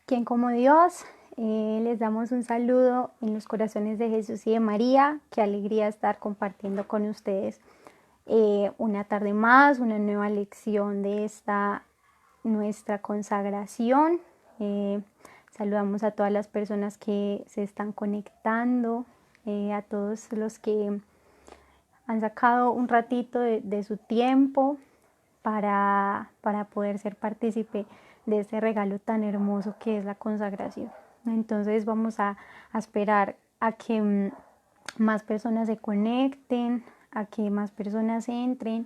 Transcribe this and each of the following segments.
Quien como Dios, les damos un saludo en los corazones de Jesús y de María. Qué alegría estar compartiendo con ustedes una tarde más, una nueva lección de esta nuestra consagración. Saludamos a todas las personas que se están conectando, a todos los que han sacado un ratito de su tiempo para poder ser partícipe de este regalo tan hermoso que es la consagración. Entonces vamos a esperar a que más personas se conecten, a que más personas entren,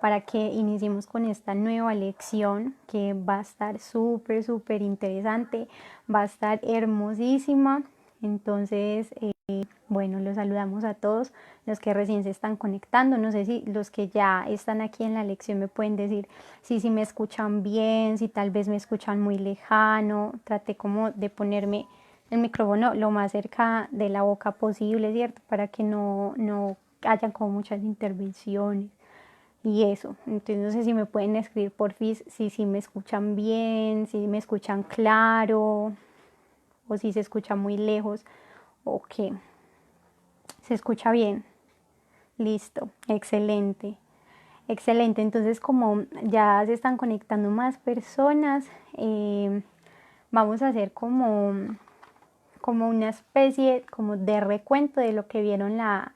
para que iniciemos con esta nueva lección que va a estar súper interesante, va a estar hermosísima. Entonces, bueno, los saludamos a todos los que recién se están conectando. No sé si los que ya están aquí en la lección me pueden decir si me escuchan bien, si tal vez me escuchan muy lejano. Traté como de ponerme el micrófono lo más cerca de la boca posible, ¿cierto? Para que no hayan como muchas intervenciones y eso. Entonces no sé si me pueden escribir porfis si me escuchan bien, si me escuchan claro o si se escucha muy lejos o qué. ¿Se escucha bien? Listo, excelente. Excelente, entonces como ya se están conectando más personas, vamos a hacer como una especie como de recuento de lo que vieron la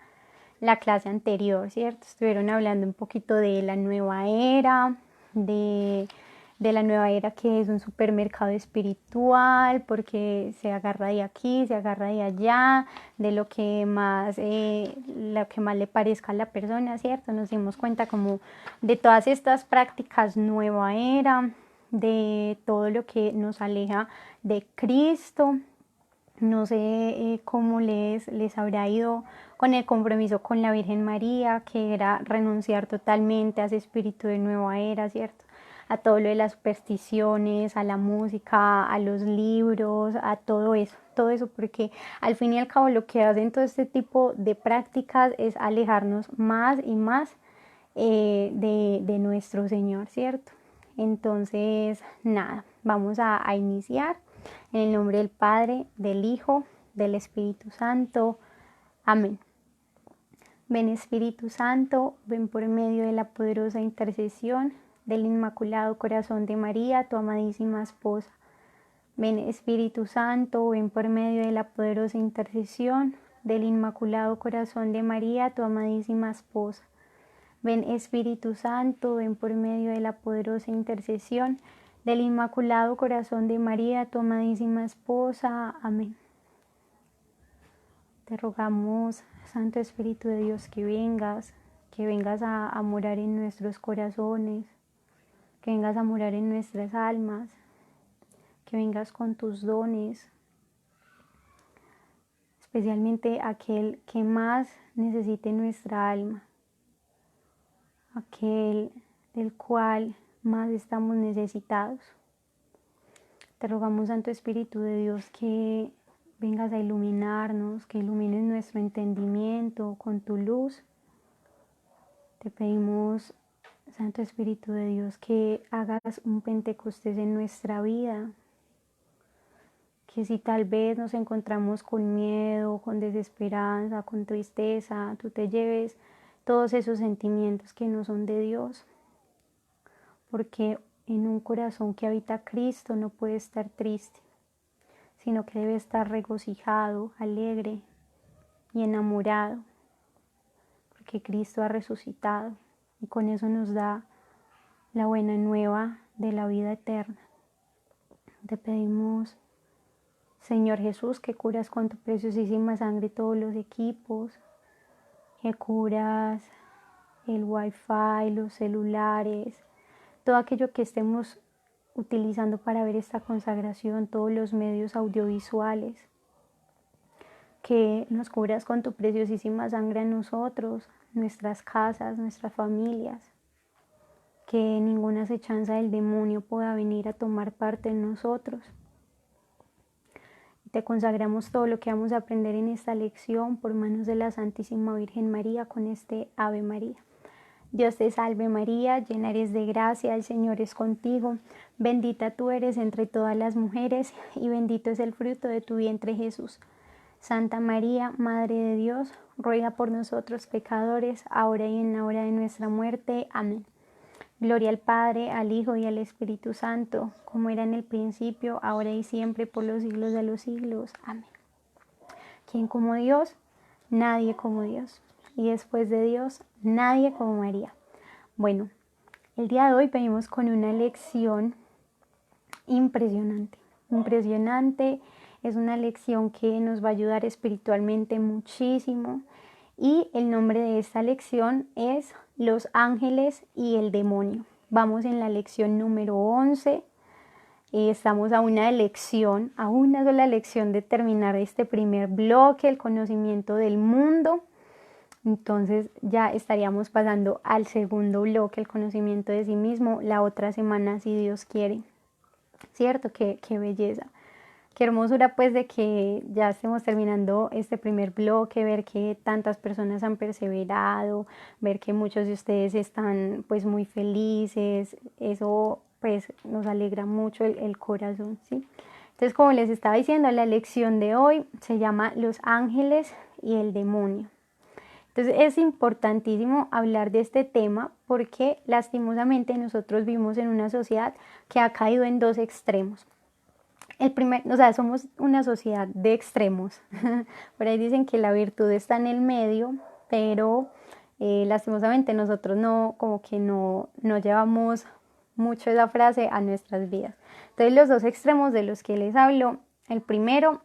clase anterior, ¿cierto? Estuvieron hablando un poquito de la nueva era, de la nueva era que es un supermercado espiritual, porque se agarra de aquí, se agarra de allá, de lo que más le parezca a la persona, ¿cierto? Nos dimos cuenta como de todas estas prácticas nueva era, de todo lo que nos aleja de Cristo. No sé cómo les habrá ido con el compromiso con la Virgen María, que era renunciar totalmente a ese espíritu de nueva era, ¿cierto? A todo lo de las supersticiones, a la música, a los libros, a todo eso, porque al fin y al cabo lo que hacen todo este tipo de prácticas es alejarnos más y más de nuestro Señor, ¿cierto? Entonces, nada, vamos a iniciar en el nombre del Padre, del Hijo, del Espíritu Santo. Amén. Ven Espíritu Santo, ven por medio de la poderosa intercesión del Inmaculado Corazón de María, tu amadísima esposa. Ven Espíritu Santo, ven por medio de la poderosa intercesión del Inmaculado Corazón de María, tu amadísima esposa. Ven Espíritu Santo, ven por medio de la poderosa intercesión del Inmaculado Corazón de María, tu amadísima esposa. Amén. Te rogamos, Santo Espíritu de Dios, que vengas a morar en nuestros corazones, que vengas a morar en nuestras almas, que vengas con tus dones, especialmente aquel que más necesite nuestra alma, aquel del cual más estamos necesitados. Te rogamos, Santo Espíritu de Dios, que vengas a iluminarnos, que ilumines nuestro entendimiento con tu luz. Te pedimos, Santo Espíritu de Dios, que hagas un Pentecostés en nuestra vida, que si tal vez nos encontramos con miedo, con desesperanza, con tristeza, tú te lleves todos esos sentimientos que no son de Dios, porque en un corazón que habita Cristo no puede estar triste, sino que debe estar regocijado, alegre y enamorado, porque Cristo ha resucitado y con eso nos da la buena nueva de la vida eterna. Te pedimos, Señor Jesús, que curas con tu preciosísima sangre todos los equipos, que curas el wifi, los celulares, todo aquello que estemos utilizando para ver esta consagración, todos los medios audiovisuales, que nos cubras con tu preciosísima sangre a nosotros, nuestras casas, nuestras familias, que ninguna acechanza del demonio pueda venir a tomar parte en nosotros. Te consagramos todo lo que vamos a aprender en esta lección por manos de la Santísima Virgen María con este Ave María. Dios te salve María, llena eres de gracia, el Señor es contigo. Bendita tú eres entre todas las mujeres y bendito es el fruto de tu vientre Jesús. Santa María, Madre de Dios, ruega por nosotros pecadores, ahora y en la hora de nuestra muerte. Amén. Gloria al Padre, al Hijo y al Espíritu Santo, como era en el principio, ahora y siempre, por los siglos de los siglos. Amén. ¿Quién como Dios? Nadie como Dios. Y después de Dios, nadie como María. Bueno, el día de hoy venimos con una lección impresionante. Impresionante, es una lección que nos va a ayudar espiritualmente muchísimo. Y el nombre de esta lección es Los ángeles y el demonio. Vamos en la lección número 11. Estamos a una sola lección de terminar este primer bloque, el conocimiento del mundo. Entonces ya estaríamos pasando al segundo bloque, el conocimiento de sí mismo, la otra semana, si Dios quiere. ¿Cierto? Qué belleza. Qué hermosura pues de que ya estemos terminando este primer bloque, ver que tantas personas han perseverado, ver que muchos de ustedes están pues muy felices. Eso pues nos alegra mucho el corazón, ¿sí? Entonces, como les estaba diciendo, la lección de hoy se llama Los ángeles y el demonio. Entonces es importantísimo hablar de este tema porque lastimosamente nosotros vivimos en una sociedad que ha caído en dos extremos. Somos una sociedad de extremos. Por ahí dicen que la virtud está en el medio, pero lastimosamente nosotros como que no llevamos mucho esa frase a nuestras vidas. Entonces los dos extremos de los que les hablo, el primero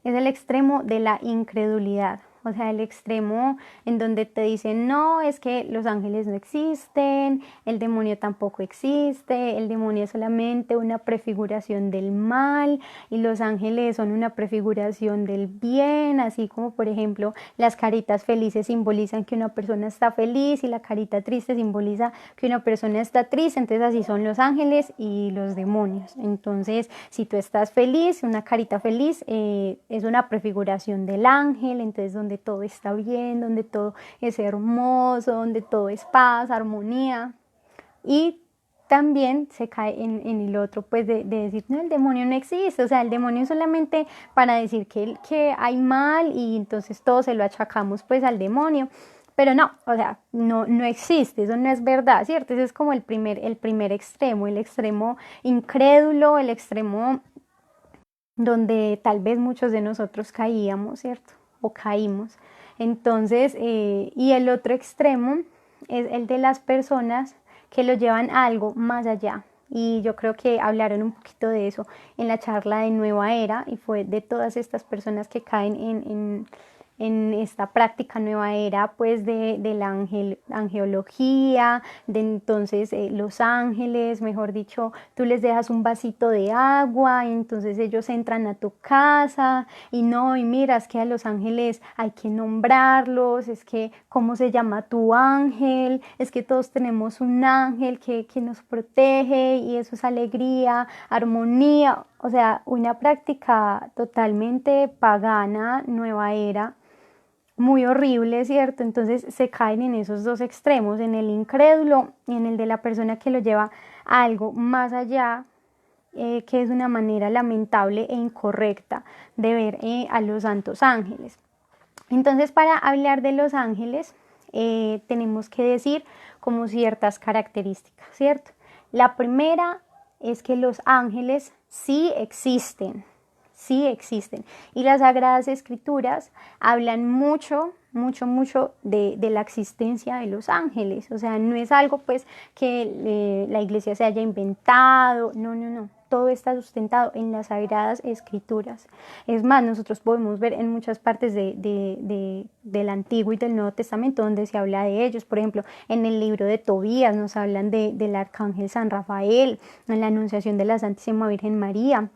es el extremo de la incredulidad. O sea, el extremo en donde te dicen, no, es que los ángeles no existen, el demonio tampoco existe, el demonio es solamente una prefiguración del mal y los ángeles son una prefiguración del bien, así como por ejemplo las caritas felices simbolizan que una persona está feliz y la carita triste simboliza que una persona está triste. Entonces así son los ángeles y los demonios. Entonces si tú estás feliz, una carita feliz es una prefiguración del ángel, entonces donde todo está bien, donde todo es hermoso, donde todo es paz, armonía. Y también se cae en el otro, pues de decir, no, el demonio no existe, o sea, el demonio es solamente para decir que hay mal y entonces todo se lo achacamos pues al demonio. Pero no, o sea, no existe, eso no es verdad, ¿cierto? Ese es como el primer extremo, el extremo incrédulo, el extremo donde tal vez muchos de nosotros caíamos, ¿cierto? O caímos. Entonces, y el otro extremo es el de las personas que lo llevan a algo más allá. Y yo creo que hablaron un poquito de eso en la charla de Nueva Era y fue de todas estas personas que caen en esta práctica nueva era pues de la angeología, de entonces los ángeles, mejor dicho, tú les dejas un vasito de agua y entonces ellos entran a tu casa y mira, es que a los ángeles hay que nombrarlos, es que cómo se llama tu ángel, es que todos tenemos un ángel que nos protege y eso es alegría, armonía, o sea, una práctica totalmente pagana, nueva era, muy horrible, ¿cierto? Entonces se caen en esos dos extremos, en el incrédulo y en el de la persona que lo lleva a algo más allá, que es una manera lamentable e incorrecta de ver a los santos ángeles. Entonces, para hablar de los ángeles, tenemos que decir como ciertas características, ¿cierto? La primera es que los ángeles sí existen. Sí existen. Y las Sagradas Escrituras hablan mucho de la existencia de los ángeles. O sea, no es algo pues que la iglesia se haya inventado. No. Todo está sustentado en las Sagradas Escrituras. Es más, nosotros podemos ver en muchas partes del Antiguo y del Nuevo Testamento donde se habla de ellos. Por ejemplo, en el libro de Tobías nos hablan del arcángel San Rafael, en la Anunciación de la Santísima Virgen María.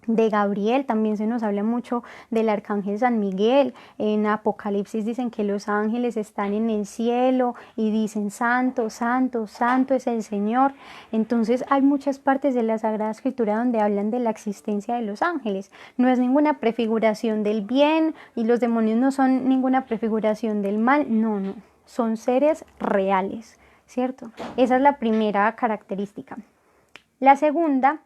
De Gabriel también se nos habla mucho del arcángel San Miguel. En Apocalipsis dicen que los ángeles están en el cielo y dicen santo, santo, santo es el Señor. Entonces hay muchas partes de la Sagrada Escritura donde hablan de la existencia de los ángeles. No es ninguna prefiguración del bien y los demonios no son ninguna prefiguración del mal, no. son seres reales, ¿cierto? Esa es la primera característica. La segunda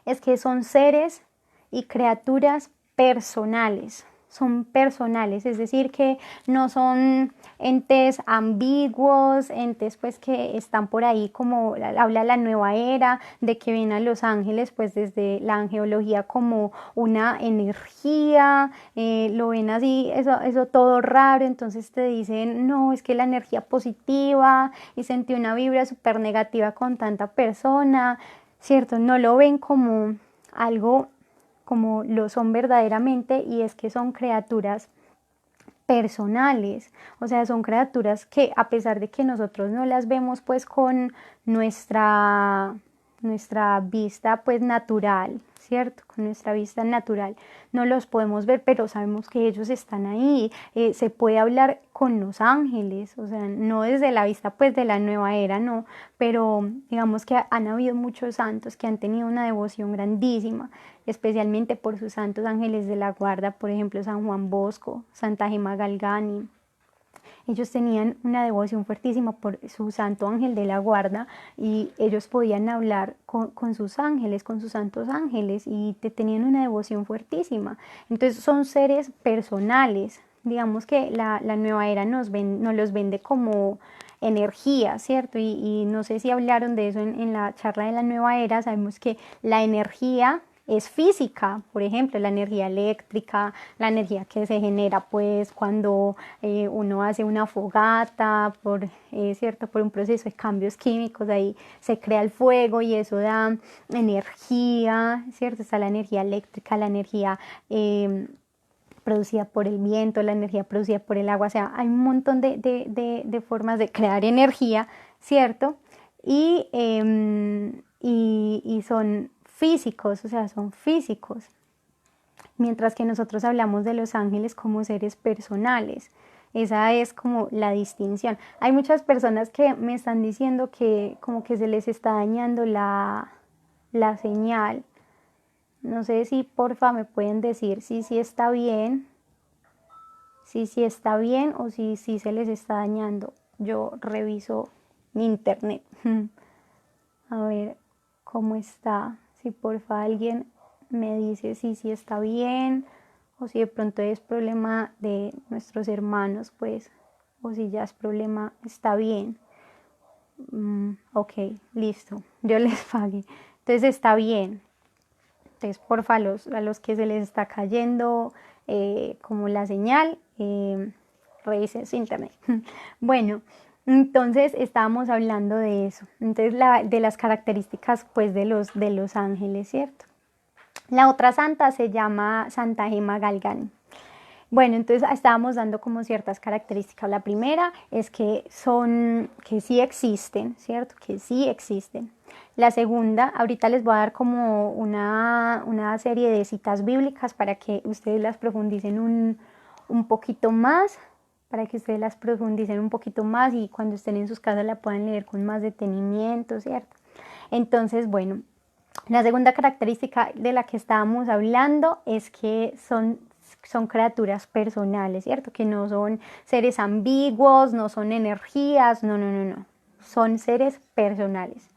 es que son seres y criaturas personales, son personales, es decir, que no son entes ambiguos, entes pues que están por ahí como habla la nueva era, de que ven a los ángeles pues desde la angeología como una energía, lo ven así, eso todo raro, entonces te dicen, no, es que la energía positiva y sentí una vibra súper negativa con tanta persona, ¿cierto? No lo ven como algo como lo son verdaderamente, y es que son criaturas personales, o sea, son criaturas que a pesar de que nosotros no las vemos pues con nuestra vista pues natural, ¿cierto? Con nuestra vista natural no los podemos ver, pero sabemos que ellos están ahí, se puede hablar con los ángeles, o sea, no desde la vista pues de la nueva era, no, pero digamos que han habido muchos santos que han tenido una devoción grandísima, especialmente por sus santos ángeles de la guarda, por ejemplo, San Juan Bosco, Santa Gema Galgani. Ellos tenían una devoción fuertísima por su santo ángel de la guarda, y ellos podían hablar con sus ángeles, con sus santos ángeles, y tenían una devoción fuertísima. Entonces son seres personales. Digamos que la nueva era nos los vende como energía, ¿cierto? Y no sé si hablaron de eso en la charla de la nueva era. Sabemos que la energía es física, por ejemplo, la energía eléctrica, la energía que se genera pues cuando uno hace una fogata, ¿cierto? Por un proceso de cambios químicos, ahí se crea el fuego y eso da energía, ¿cierto? Está la energía eléctrica, la energía producida por el viento, la energía producida por el agua, o sea, hay un montón de formas de crear energía, ¿cierto? Y son físicos, o sea, son físicos, mientras que nosotros hablamos de los ángeles como seres personales. Esa es como la distinción. Hay muchas personas que me están diciendo que como que se les está dañando la señal. No sé si porfa me pueden decir si sí está bien, si está bien o si se les está dañando. Yo reviso mi internet. A ver cómo está. Si porfa alguien me dice si está bien, o si de pronto es problema de nuestros hermanos, pues, o si ya es problema, está bien. Ok, listo, yo les pagué. Entonces está bien. Entonces, porfa, a los que se les está cayendo como la señal, revisen su internet. Bueno, entonces estábamos hablando de eso. Entonces, de las características pues de los ángeles, ¿cierto? La otra santa se llama Santa Gema Galgani. Bueno, entonces estábamos dando como ciertas características. La primera es que sí existen, ¿cierto? Que sí existen. La segunda, ahorita les voy a dar como una serie de citas bíblicas para que ustedes las profundicen un poquito más, y cuando estén en sus casas la puedan leer con más detenimiento, ¿cierto? Entonces, bueno, la segunda característica de la que estábamos hablando es que son criaturas personales, ¿cierto? Que no son seres ambiguos, no son energías, no. Son seres personales.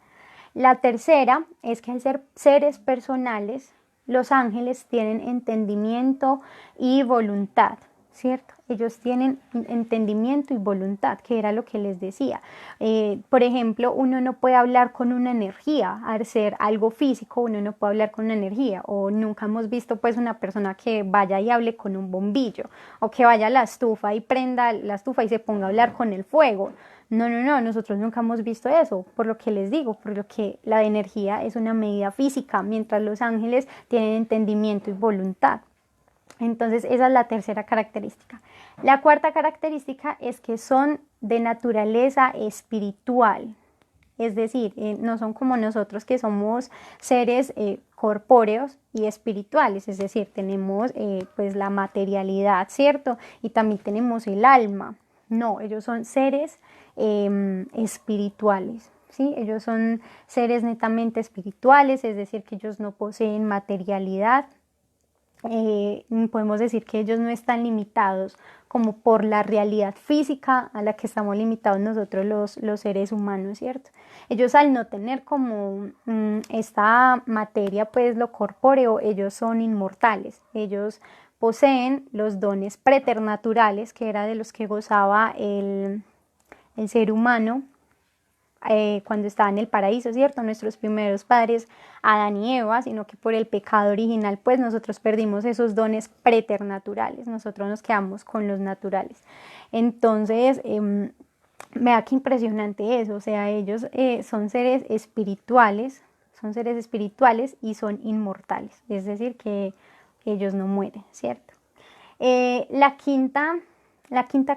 La tercera es que al ser seres personales, los ángeles tienen entendimiento y voluntad, ¿cierto? Ellos tienen entendimiento y voluntad, que era lo que les decía. Por ejemplo, uno no puede hablar con una energía, al ser algo físico, uno no puede hablar con una energía, o nunca hemos visto pues una persona que vaya y hable con un bombillo, o que vaya a la estufa y prenda la estufa y se ponga a hablar con el fuego. No, nosotros nunca hemos visto eso, por lo que les digo, por lo que la energía es una medida física, mientras los ángeles tienen entendimiento y voluntad. Entonces, esa es la tercera característica. La cuarta característica es que son de naturaleza espiritual, es decir, no son como nosotros que somos seres corpóreos y espirituales, es decir, tenemos pues la materialidad, ¿cierto? Y también tenemos el alma. No, ellos son seres espirituales, ¿sí? Ellos son seres netamente espirituales, es decir, que ellos no poseen materialidad. Podemos decir que ellos no están limitados como por la realidad física a la que estamos limitados nosotros los seres humanos, ¿cierto? Ellos al no tener como esta materia, pues lo corpóreo, ellos son inmortales, ellos poseen los dones preternaturales, que era de los que gozaba el ser humano cuando estaba en el paraíso, ¿cierto? Nuestros primeros padres, Adán y Eva, sino que por el pecado original, pues nosotros perdimos esos dones preternaturales, nosotros nos quedamos con los naturales. Entonces, vea qué impresionante eso, o sea, ellos son seres espirituales y son inmortales, es decir, que ellos no mueren, ¿cierto? La quinta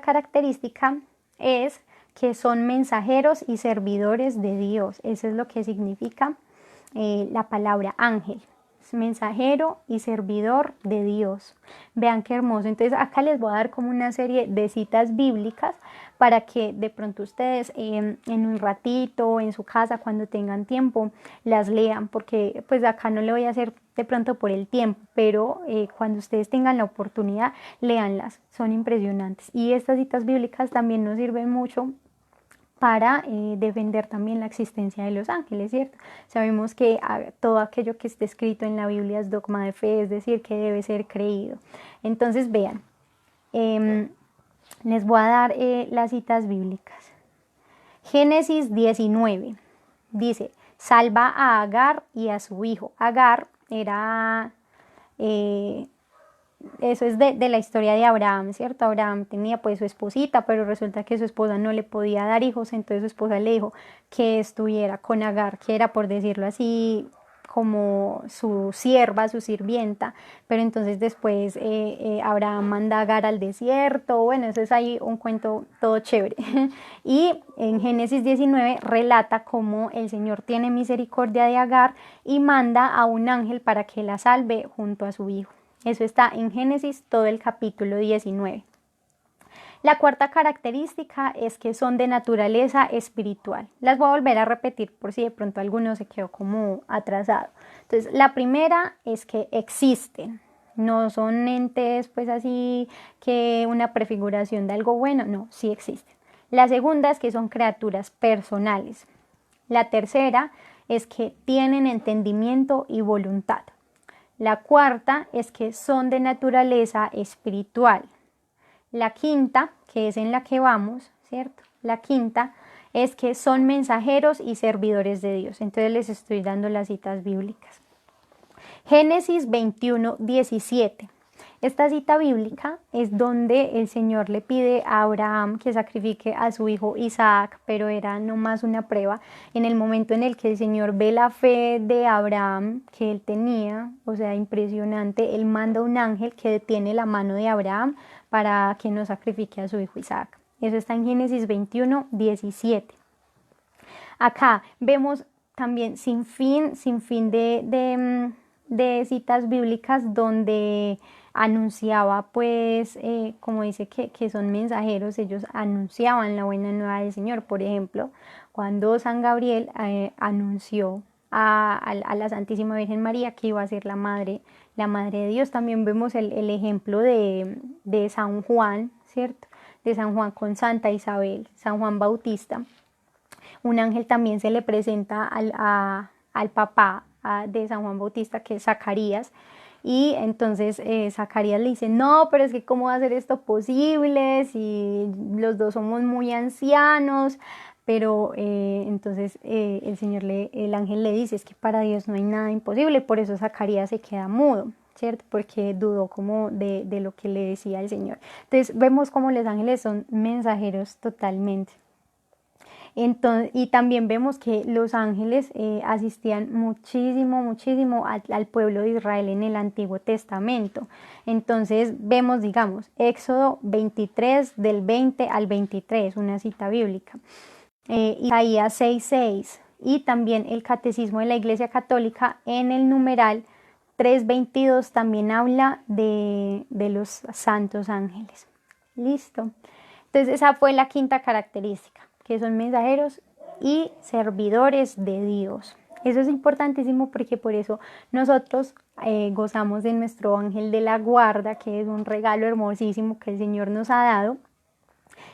característica es que son mensajeros y servidores de Dios. Eso es lo que significa la palabra ángel. Es mensajero y servidor de Dios. Vean qué hermoso. Entonces acá les voy a dar como una serie de citas bíblicas para que de pronto ustedes en un ratito en su casa cuando tengan tiempo las lean, porque pues acá no le voy a hacer de pronto por el tiempo, pero cuando ustedes tengan la oportunidad, léanlas, son impresionantes. Y estas citas bíblicas también nos sirven mucho para defender también la existencia de los ángeles, ¿cierto? Sabemos que todo aquello que esté escrito en la Biblia es dogma de fe, es decir, que debe ser creído. Entonces, vean, les voy a dar las citas bíblicas. Génesis 19 dice, salva a Agar y a su hijo. Agar era... eso es de la historia de Abraham, ¿cierto? Abraham tenía pues su esposita, pero resulta que su esposa no le podía dar hijos, entonces su esposa le dijo que estuviera con Agar, que era, por decirlo así, como su sierva, su sirvienta, pero entonces después Abraham manda a Agar al desierto, bueno, eso es ahí un cuento todo chévere. Y en Génesis 19 relata cómo el Señor tiene misericordia de Agar y manda a un ángel para que la salve junto a su hijo. Eso está en Génesis, todo el capítulo 19. La cuarta característica es que son de naturaleza espiritual. Las voy a volver a repetir por si de pronto alguno se quedó como atrasado. Entonces, la primera es que existen. No son entes pues así que una prefiguración de algo bueno, no, sí existen. La segunda es que son criaturas personales. La tercera es que tienen entendimiento y voluntad. La cuarta es que son de naturaleza espiritual. La quinta, que es en la que vamos, ¿cierto? La quinta es que son mensajeros y servidores de Dios. Entonces les estoy dando las citas bíblicas. Génesis 21, 17. Esta cita bíblica es donde el Señor le pide a Abraham que sacrifique a su hijo Isaac, pero era nomás una prueba. En el momento en el que el Señor ve la fe de Abraham que él tenía, o sea, impresionante, él manda un ángel que detiene la mano de Abraham para que no sacrifique a su hijo Isaac. Eso está en Génesis 21, 17. Acá vemos también sin fin de citas bíblicas donde anunciaba pues, como dice que son mensajeros, ellos anunciaban la buena nueva del Señor. Por ejemplo, cuando San Gabriel anunció a la Santísima Virgen María que iba a ser la madre de Dios, también vemos el ejemplo de San Juan, ¿cierto? De San Juan con Santa Isabel, San Juan Bautista. Un ángel también se le presenta al papá de San Juan Bautista, que es Zacarías, y entonces Zacarías le dice, no, pero es que ¿cómo va a ser esto posible si los dos somos muy ancianos? Pero entonces el ángel le dice, es que para Dios no hay nada imposible, por eso Zacarías se queda mudo, ¿cierto? Porque dudó como de lo que le decía el Señor. Entonces vemos como los ángeles son mensajeros totalmente. Entonces, y también vemos que los ángeles asistían muchísimo al pueblo de Israel en el Antiguo Testamento. Entonces vemos, digamos, Éxodo 23 del 20 al 23, una cita bíblica. Isaías 6:6 y también el Catecismo de la Iglesia Católica en el numeral 322 también habla de los santos ángeles. Listo. Entonces esa fue la quinta característica, que son mensajeros y servidores de Dios. Eso es importantísimo porque por eso nosotros gozamos de nuestro ángel de la guarda, que es un regalo hermosísimo que el Señor nos ha dado.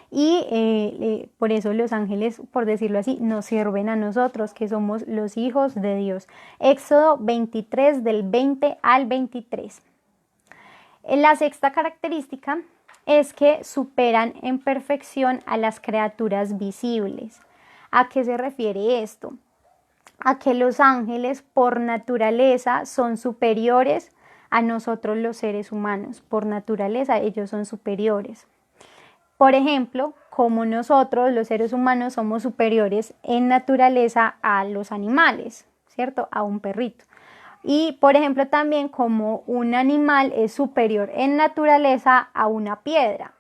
Y por eso los ángeles, por decirlo así, nos sirven a nosotros, que somos los hijos de Dios. Éxodo 23, del 20 al 23. La sexta característica es que superan en perfección a las criaturas visibles. ¿A qué se refiere esto? A que los ángeles por naturaleza son superiores a nosotros los seres humanos. Por naturaleza ellos son superiores. Por ejemplo, como nosotros los seres humanos somos superiores en naturaleza a los animales, ¿cierto? A un perrito. Y por ejemplo también como un animal es superior en naturaleza a una piedra,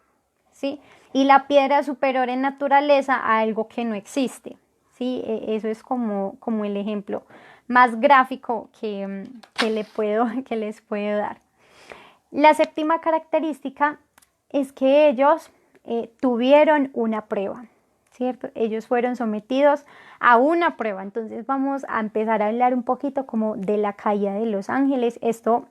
¿sí? Y la piedra es superior en naturaleza a algo que no existe, ¿sí? Eso es como el ejemplo más gráfico que les puedo dar. La séptima característica es que ellos tuvieron una prueba, ¿cierto? Ellos fueron sometidos a una prueba. Entonces vamos a empezar a hablar un poquito como de la caída de los ángeles. Esto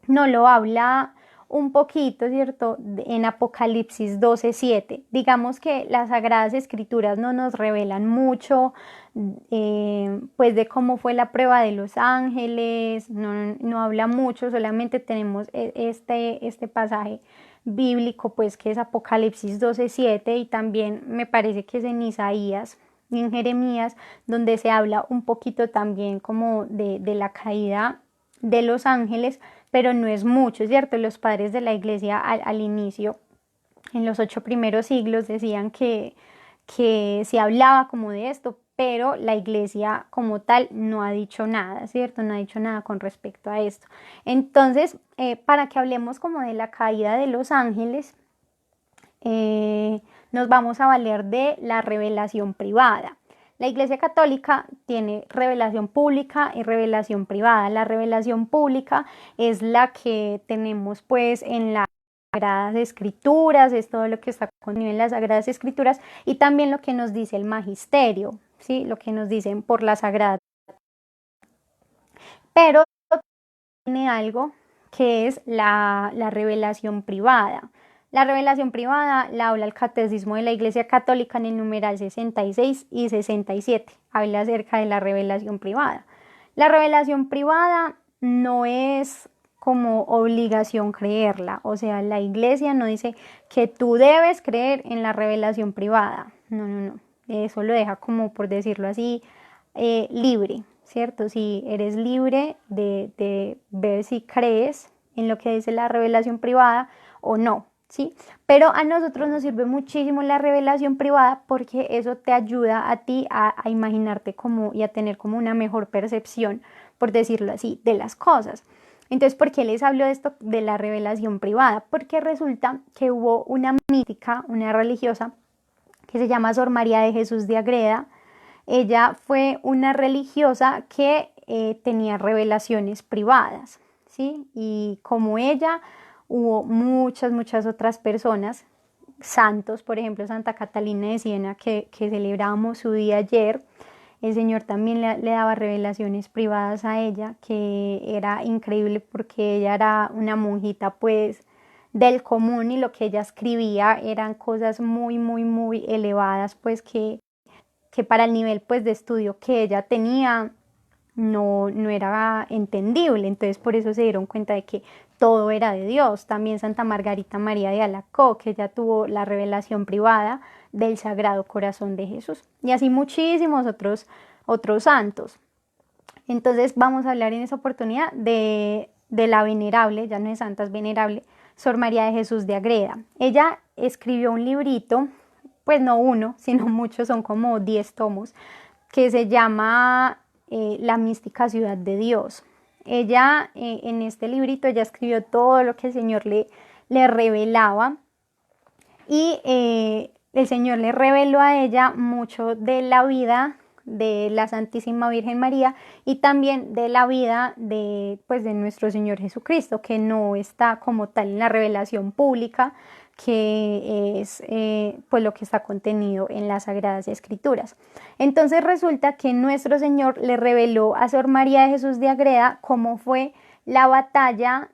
nos lo habla un poquito, ¿cierto? En Apocalipsis 12:7. Digamos que las Sagradas Escrituras no nos revelan mucho, pues de cómo fue la prueba de los ángeles, no habla mucho, solamente tenemos este pasaje bíblico, pues que es Apocalipsis 12:7, y también me parece que es en Isaías y en Jeremías, donde se habla un poquito también como de la caída de los ángeles, pero no es mucho, ¿cierto? Los padres de la iglesia al inicio, en los 8 primeros siglos, decían que se hablaba como de esto, pero la iglesia como tal no ha dicho nada, ¿cierto? No ha dicho nada con respecto a esto. Entonces, para que hablemos como de la caída de los ángeles, nos vamos a valer de la revelación privada. La Iglesia Católica tiene revelación pública y revelación privada. La revelación pública es la que tenemos pues en las Sagradas Escrituras, es todo lo que está contenido en las Sagradas Escrituras, y también lo que nos dice el magisterio, ¿sí? Lo que nos dicen por la Sagrada. Pero tiene algo que es la revelación privada. La revelación privada la habla el Catecismo de la Iglesia Católica en el numeral 66 y 67. Habla acerca de la revelación privada. La revelación privada no es como obligación creerla. O sea, la Iglesia no dice que tú debes creer en la revelación privada. No. Eso lo deja como, por decirlo así, libre, ¿cierto? Si eres libre de ver si crees en lo que dice la revelación privada o no. ¿Sí? Pero a nosotros nos sirve muchísimo la revelación privada porque eso te ayuda a ti a imaginarte como y a tener como una mejor percepción, por decirlo así, de las cosas. Entonces, ¿por qué les hablo de esto de la revelación privada? Porque resulta que hubo una mística, una religiosa, que se llama Sor María de Jesús de Agreda. Ella fue una religiosa que tenía revelaciones privadas, ¿sí? Y como ella, hubo muchas otras personas, santos, por ejemplo, Santa Catalina de Siena, que celebramos su día ayer. El Señor también le daba revelaciones privadas a ella, que era increíble porque ella era una monjita pues del común, y lo que ella escribía eran cosas muy elevadas, pues que para el nivel pues de estudio que ella tenía no era entendible. Entonces por eso se dieron cuenta de que todo era de Dios. También Santa Margarita María de Alacoque, que ella tuvo la revelación privada del Sagrado Corazón de Jesús, y así muchísimos otros santos. Entonces vamos a hablar en esa oportunidad de la venerable, ya no es santa, es venerable, Sor María de Jesús de Agreda. Ella escribió un librito, pues no uno, sino muchos, son como 10 tomos, que se llama La mística ciudad de Dios. Ella, en este librito, ella escribió todo lo que el Señor le revelaba, y el Señor le reveló a ella mucho de la vida de la Santísima Virgen María, y también de la vida de nuestro Señor Jesucristo, que no está como tal en la revelación pública, que es pues lo que está contenido en las Sagradas Escrituras. Entonces resulta que nuestro Señor le reveló a Sor María de Jesús de Agreda cómo fue la batalla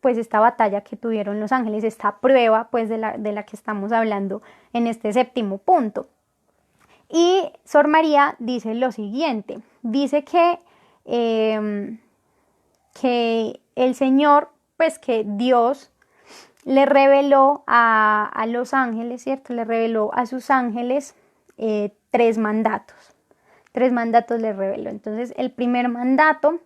pues esta batalla que tuvieron los ángeles, esta prueba pues de la que estamos hablando en este séptimo punto. Y Sor María dice lo siguiente, dice que el Señor, pues que Dios le reveló a los ángeles, ¿cierto? Le reveló a sus ángeles 3 mandatos. 3 mandatos le reveló. Entonces, el primer mandato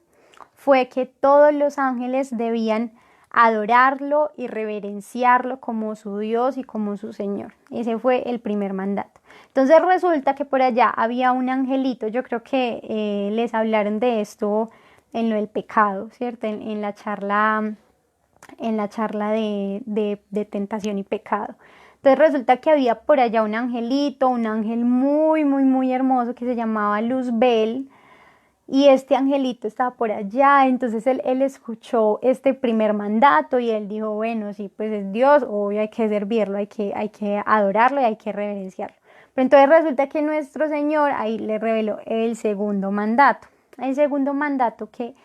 fue que todos los ángeles debían adorarlo y reverenciarlo como su Dios y como su Señor. Ese fue el primer mandato. Entonces resulta que por allá había un angelito, yo creo que les hablaron de esto en lo del pecado, ¿cierto? En la charla de tentación y pecado. Entonces resulta que había por allá un angelito, un ángel muy, muy, muy hermoso que se llamaba Luzbel, y este angelito estaba por allá. Entonces él escuchó este primer mandato y él dijo, bueno, sí, pues es Dios, obvio hay que servirlo, hay que adorarlo y hay que reverenciarlo. Pero entonces resulta que nuestro Señor ahí le reveló el segundo mandato. El segundo mandato que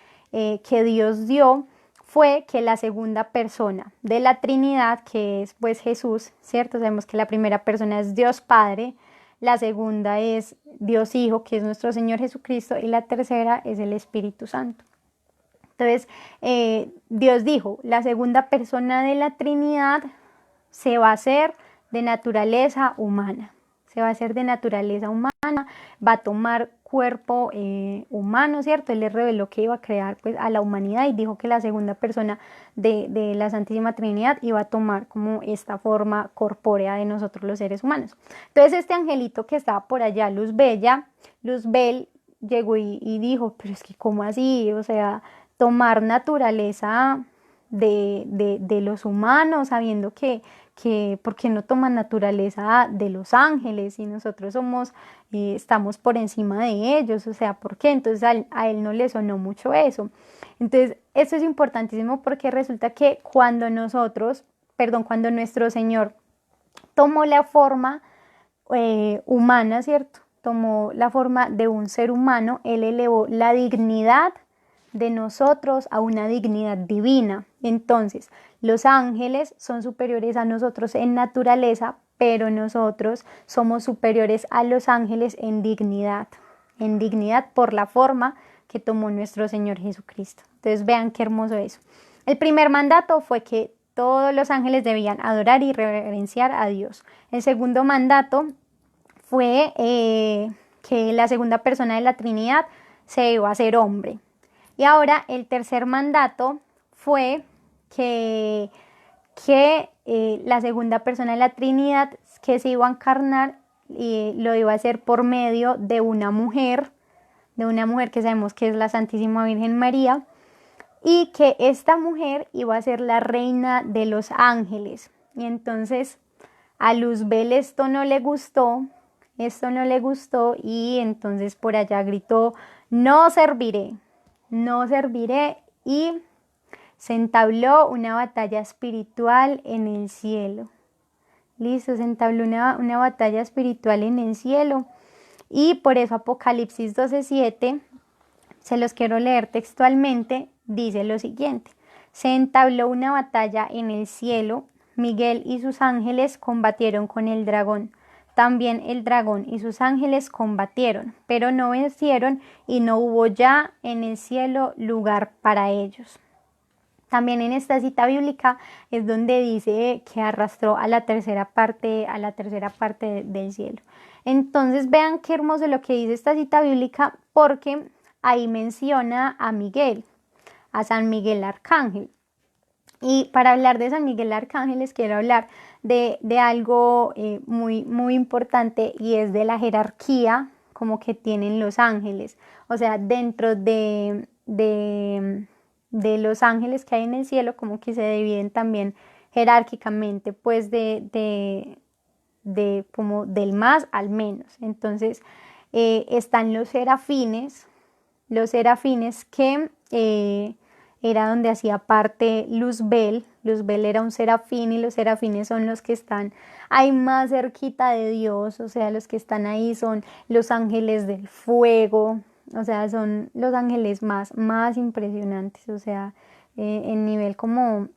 Dios dio fue que la segunda persona de la Trinidad, que es pues Jesús, ¿cierto? Sabemos que la primera persona es Dios Padre, la segunda es Dios Hijo, que es nuestro Señor Jesucristo, y la tercera es el Espíritu Santo. Entonces, Dios dijo, la segunda persona de la Trinidad se va a hacer de naturaleza humana. Se va a hacer de naturaleza humana, va a tomar cuerpo humano, ¿cierto? Él le reveló que iba a crear pues a la humanidad y dijo que la segunda persona de la Santísima Trinidad iba a tomar como esta forma corpórea de nosotros los seres humanos. Entonces este angelito que estaba por allá, Luzbel, llegó y dijo, pero es que ¿cómo así? O sea, tomar naturaleza de los humanos, sabiendo que ¿por qué no toman naturaleza de los ángeles y nosotros estamos por encima de ellos? O sea, ¿por qué? Entonces a él no le sonó mucho eso. Entonces, esto es importantísimo porque resulta que cuando nuestro Señor tomó la forma humana, ¿cierto? Tomó la forma de un ser humano, Él elevó la dignidad de nosotros a una dignidad divina. Entonces, los ángeles son superiores a nosotros en naturaleza, pero nosotros somos superiores a los ángeles en dignidad por la forma que tomó nuestro Señor Jesucristo. Entonces, vean qué hermoso eso. El primer mandato fue que todos los ángeles debían adorar y reverenciar a Dios. El segundo mandato fue que la segunda persona de la Trinidad se iba a hacer hombre. Y ahora el tercer mandato fue que la segunda persona de la Trinidad que se iba a encarnar lo iba a hacer por medio de una mujer que sabemos que es la Santísima Virgen María, y que esta mujer iba a ser la reina de los ángeles. Y entonces a Luzbel esto no le gustó y entonces por allá gritó, no serviré, y se entabló una batalla espiritual en el cielo. Listo, se entabló una batalla espiritual en el cielo. Y por eso Apocalipsis 12:7, se los quiero leer textualmente, dice lo siguiente: se entabló una batalla en el cielo, Miguel y sus ángeles combatieron con el dragón. También el dragón y sus ángeles combatieron, pero no vencieron y no hubo ya en el cielo lugar para ellos. También en esta cita bíblica es donde dice que arrastró a la tercera parte del cielo. Entonces vean qué hermoso lo que dice esta cita bíblica, porque ahí menciona a Miguel, a San Miguel Arcángel. Y para hablar de San Miguel Arcángel les quiero hablar de algo muy, muy importante, y es de la jerarquía como que tienen los ángeles. O sea, dentro de los ángeles que hay en el cielo, como que se dividen también jerárquicamente, pues como del más al menos. Entonces están los serafines que era donde hacía parte Luzbel. Luzbel era un serafín, y los serafines son los que están ahí más cerquita de Dios, o sea, los que están ahí son los ángeles del fuego, O sea, son los ángeles más impresionantes. O sea, en nivel como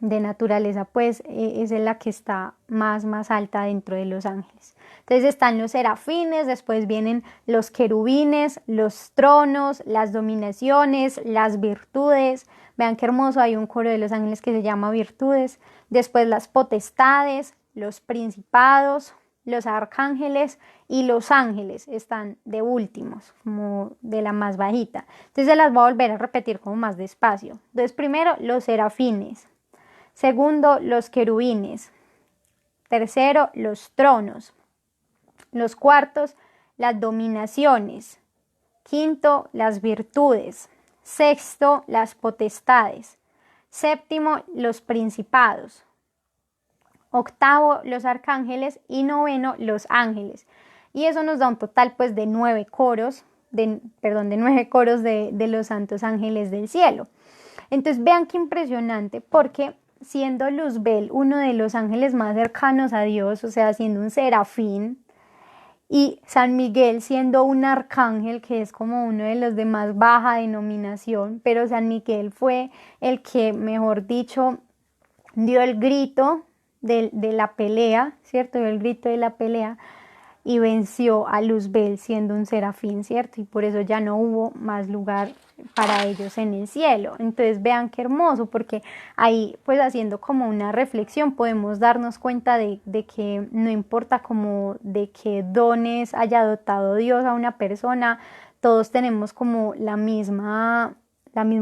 de naturaleza, pues es la que está más alta dentro de los ángeles. Entonces están los serafines, después vienen los querubines, los tronos, las dominaciones, las virtudes. Vean qué hermoso, hay un coro de los ángeles que se llama virtudes. Después las potestades, los principados, los arcángeles y los ángeles están de últimos, como de la más bajita. Entonces se las voy a volver a repetir como más despacio. Entonces primero los serafines. Segundo, los querubines. Tercero, los tronos. Los cuartos, las dominaciones. Quinto, las virtudes. Sexto, las potestades. Séptimo, los principados. Octavo, los arcángeles. Y noveno, los ángeles. Y eso nos da un total pues de 9 coros, de 9 coros de los santos ángeles del cielo. Entonces vean qué impresionante, porque siendo Luzbel uno de los ángeles más cercanos a Dios, o sea, siendo un serafín, y San Miguel siendo un arcángel, que es como uno de los de más baja denominación, pero San Miguel fue el que, mejor dicho, dio el grito de la pelea, ¿cierto? Dio el grito de la pelea y venció a Luzbel siendo un serafín, ¿cierto? Y por eso ya no hubo más lugar para ellos en el cielo. Entonces vean qué hermoso, porque ahí pues haciendo como una reflexión podemos darnos cuenta de que no importa como de qué dones haya dotado Dios a una persona, todos tenemos como la misma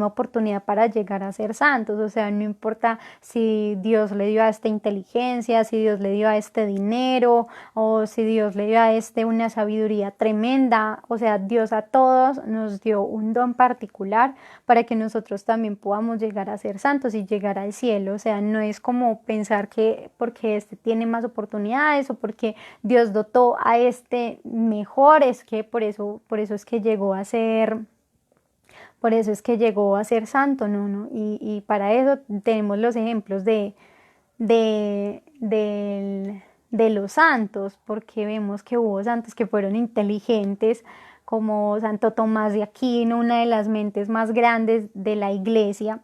oportunidad para llegar a ser santos. O sea, no importa si Dios le dio a esta inteligencia, si Dios le dio a este dinero o si Dios le dio a este una sabiduría tremenda. O sea, Dios a todos nos dio un don particular para que nosotros también podamos llegar a ser santos y llegar al cielo. O sea, no es como pensar que porque este tiene más oportunidades o porque Dios dotó a este mejor, es que por eso es que llegó a ser... Por eso es que llegó a ser santo, ¿no? Y para eso tenemos los ejemplos de, de los santos, porque vemos que hubo santos que fueron inteligentes, como Santo Tomás de Aquino, una de las mentes más grandes de la iglesia.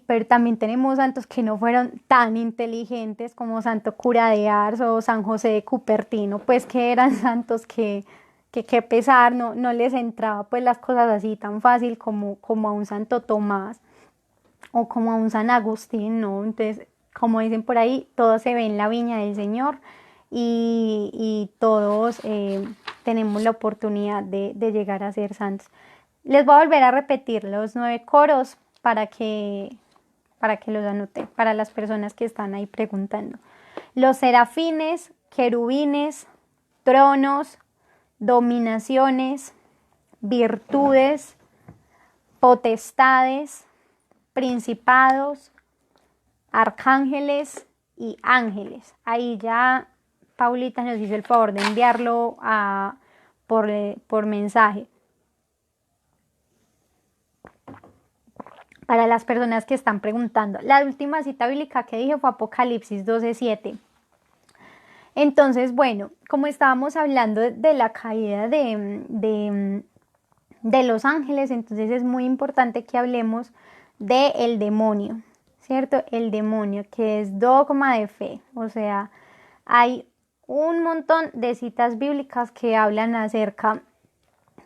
Pero también tenemos santos que no fueron tan inteligentes como Santo Cura de Ars o San José de Cupertino, pues que eran santos que qué pesar, no les entraba pues las cosas así tan fácil como a un Santo Tomás o como a un San Agustín, ¿no? Entonces, como dicen por ahí, todo se ve en la viña del Señor y todos tenemos la oportunidad de llegar a ser santos. Les voy a volver a repetir los 9 coros para que los anoten, para las personas que están ahí preguntando. Los serafines, querubines, tronos, dominaciones, virtudes, potestades, principados, arcángeles y ángeles. Ahí ya Paulita nos hizo el favor de enviarlo por mensaje. Para las personas que están preguntando, la última cita bíblica que dije fue Apocalipsis 12:7. Entonces, bueno, como estábamos hablando de la caída de los ángeles, entonces es muy importante que hablemos del demonio, ¿cierto? El demonio, que es dogma de fe. O sea, hay un montón de citas bíblicas que hablan acerca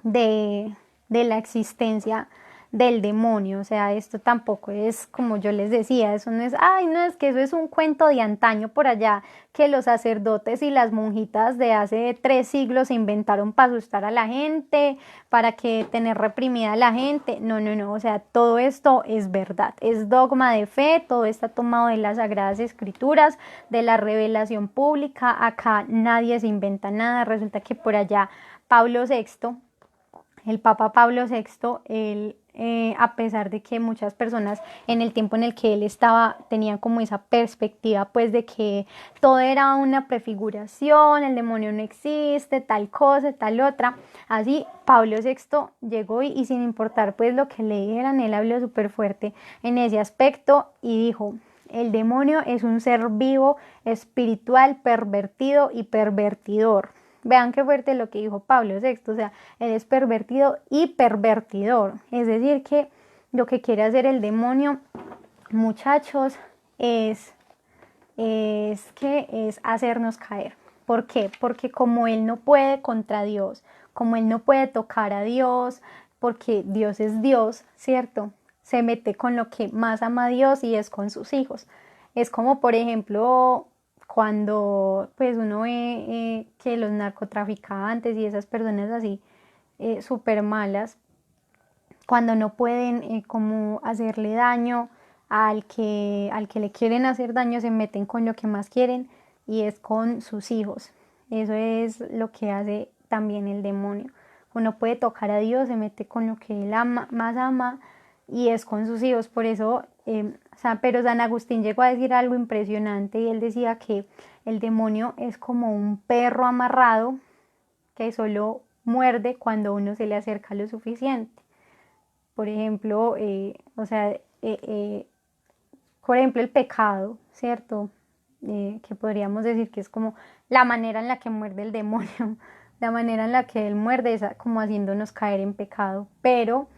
de la existencia del demonio. O sea, esto tampoco es como yo les decía, eso no es, ay, no, es que eso es un cuento de antaño por allá que los sacerdotes y las monjitas de hace 3 siglos se inventaron para asustar a la gente, para que tener reprimida a la gente. No, o sea, todo esto es verdad, es dogma de fe, todo está tomado de las Sagradas Escrituras, de la revelación pública. Acá nadie se inventa nada. Resulta que por allá Pablo VI, el Papa Pablo VI, él, a pesar de que muchas personas en el tiempo en el que él estaba tenían como esa perspectiva pues de que todo era una prefiguración, el demonio no existe, tal cosa, tal otra, así Pablo VI llegó y sin importar pues lo que le dijeran, él habló súper fuerte en ese aspecto y dijo: el demonio es un ser vivo, espiritual, pervertido y pervertidor. Vean qué fuerte lo que dijo Pablo VI, o sea, él es pervertido y pervertidor. Es decir, que lo que quiere hacer el demonio, muchachos, es hacernos caer. ¿Por qué? Porque como él no puede contra Dios, como él no puede tocar a Dios, porque Dios es Dios, ¿cierto? Se mete con lo que más ama a Dios y es con sus hijos. Es como, por ejemplo, cuando pues uno ve que los narcotraficantes y esas personas así súper malas, cuando no pueden como hacerle daño al que le quieren hacer daño, se meten con lo que más quieren y es con sus hijos. Eso es lo que hace también el demonio. Uno puede tocar a Dios, se mete con lo que él ama, más ama y es con sus hijos. Por eso, pero San Agustín llegó a decir algo impresionante y él decía que el demonio es como un perro amarrado que solo muerde cuando uno se le acerca lo suficiente. Por ejemplo, por ejemplo, el pecado, ¿cierto? Que podríamos decir que es como la manera en la que muerde el demonio, la manera en la que él muerde es como haciéndonos caer en pecado, pero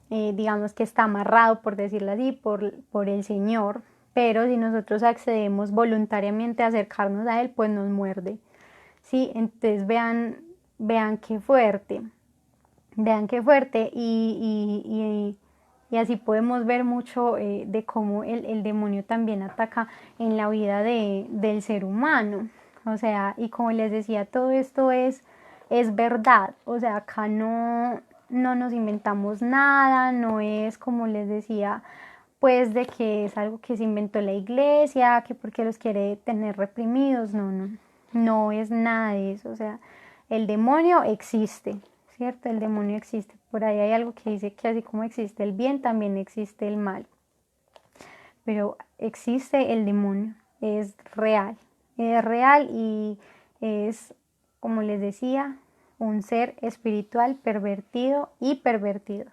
digamos que está amarrado, por decirlo así, por el Señor, pero si nosotros accedemos voluntariamente a acercarnos a Él, pues nos muerde, ¿sí? Entonces vean qué fuerte. Vean qué fuerte y así podemos ver mucho de cómo el demonio también ataca en la vida del ser humano. O sea, y como les decía, todo esto es verdad. O sea, acá no nos inventamos nada, no es como les decía, pues de que es algo que se inventó la iglesia, que porque los quiere tener reprimidos, no es nada de eso. O sea, el demonio existe. ¿Cierto? El demonio existe. Por ahí hay algo que dice que así como existe el bien, también existe el mal. Pero existe el demonio, es real y es, como les decía, un ser espiritual pervertido y pervertido.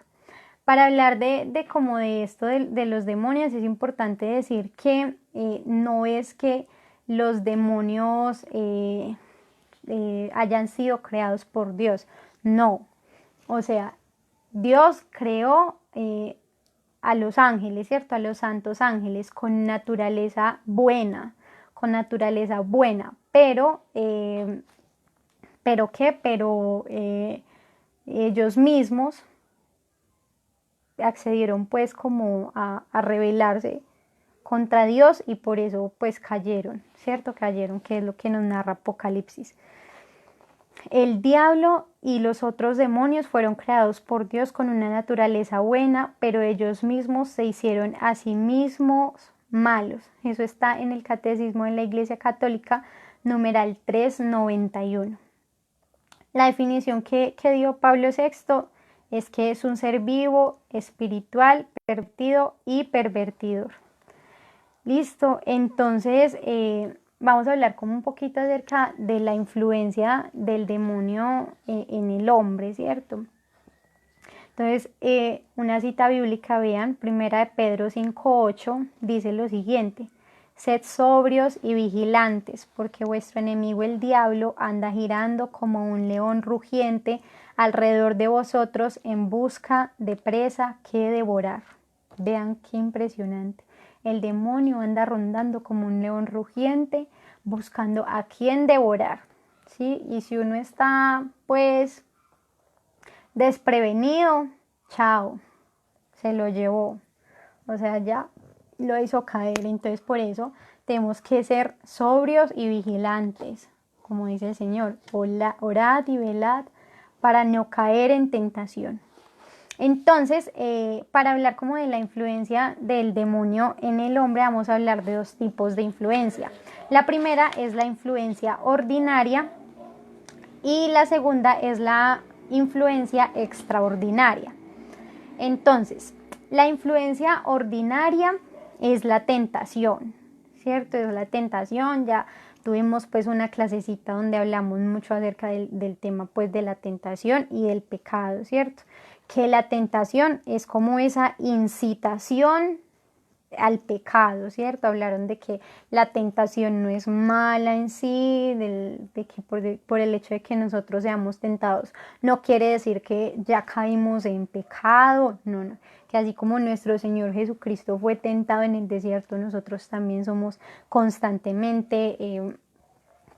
Para hablar de como de esto de los demonios es importante decir que no es que los demonios hayan sido creados por Dios. No, o sea, Dios creó a los ángeles, ¿cierto? A los santos ángeles con naturaleza buena, pero ¿qué? Pero ellos mismos accedieron pues como a rebelarse contra Dios y por eso pues cayeron, ¿cierto? Cayeron, que es lo que nos narra Apocalipsis. El diablo y los otros demonios fueron creados por Dios con una naturaleza buena, pero ellos mismos se hicieron a sí mismos malos. Eso está en el Catecismo de la Iglesia Católica, numeral 391. La definición que dio Pablo VI es que es un ser vivo, espiritual, pervertido y pervertidor. Listo, entonces vamos a hablar como un poquito acerca de la influencia del demonio en el hombre, ¿cierto? Entonces, una cita bíblica, vean, primera de Pedro 5:8, dice lo siguiente: sed sobrios y vigilantes, porque vuestro enemigo el diablo anda girando como un león rugiente alrededor de vosotros en busca de presa que devorar. Vean qué impresionante. El demonio anda rondando como un león rugiente buscando a quién devorar, ¿sí? Y si uno está, pues, desprevenido, chao, se lo llevó. O sea, ya lo hizo caer. Entonces, por eso tenemos que ser sobrios y vigilantes, como dice el Señor. Orad y velad para no caer en tentación. Entonces, para hablar como de la influencia del demonio en el hombre, vamos a hablar de dos tipos de influencia. La primera es la influencia ordinaria y la segunda es la influencia extraordinaria. Entonces, la influencia ordinaria es la tentación, ¿cierto? Es la tentación, ya tuvimos pues una clasecita donde hablamos mucho acerca del tema pues de la tentación y del pecado, ¿cierto? Que la tentación es como esa incitación al pecado, ¿cierto? Hablaron de que la tentación no es mala en sí, de que por el hecho de que nosotros seamos tentados, no quiere decir que ya caímos en pecado, no, no, que así como nuestro Señor Jesucristo fue tentado en el desierto, nosotros también somos constantemente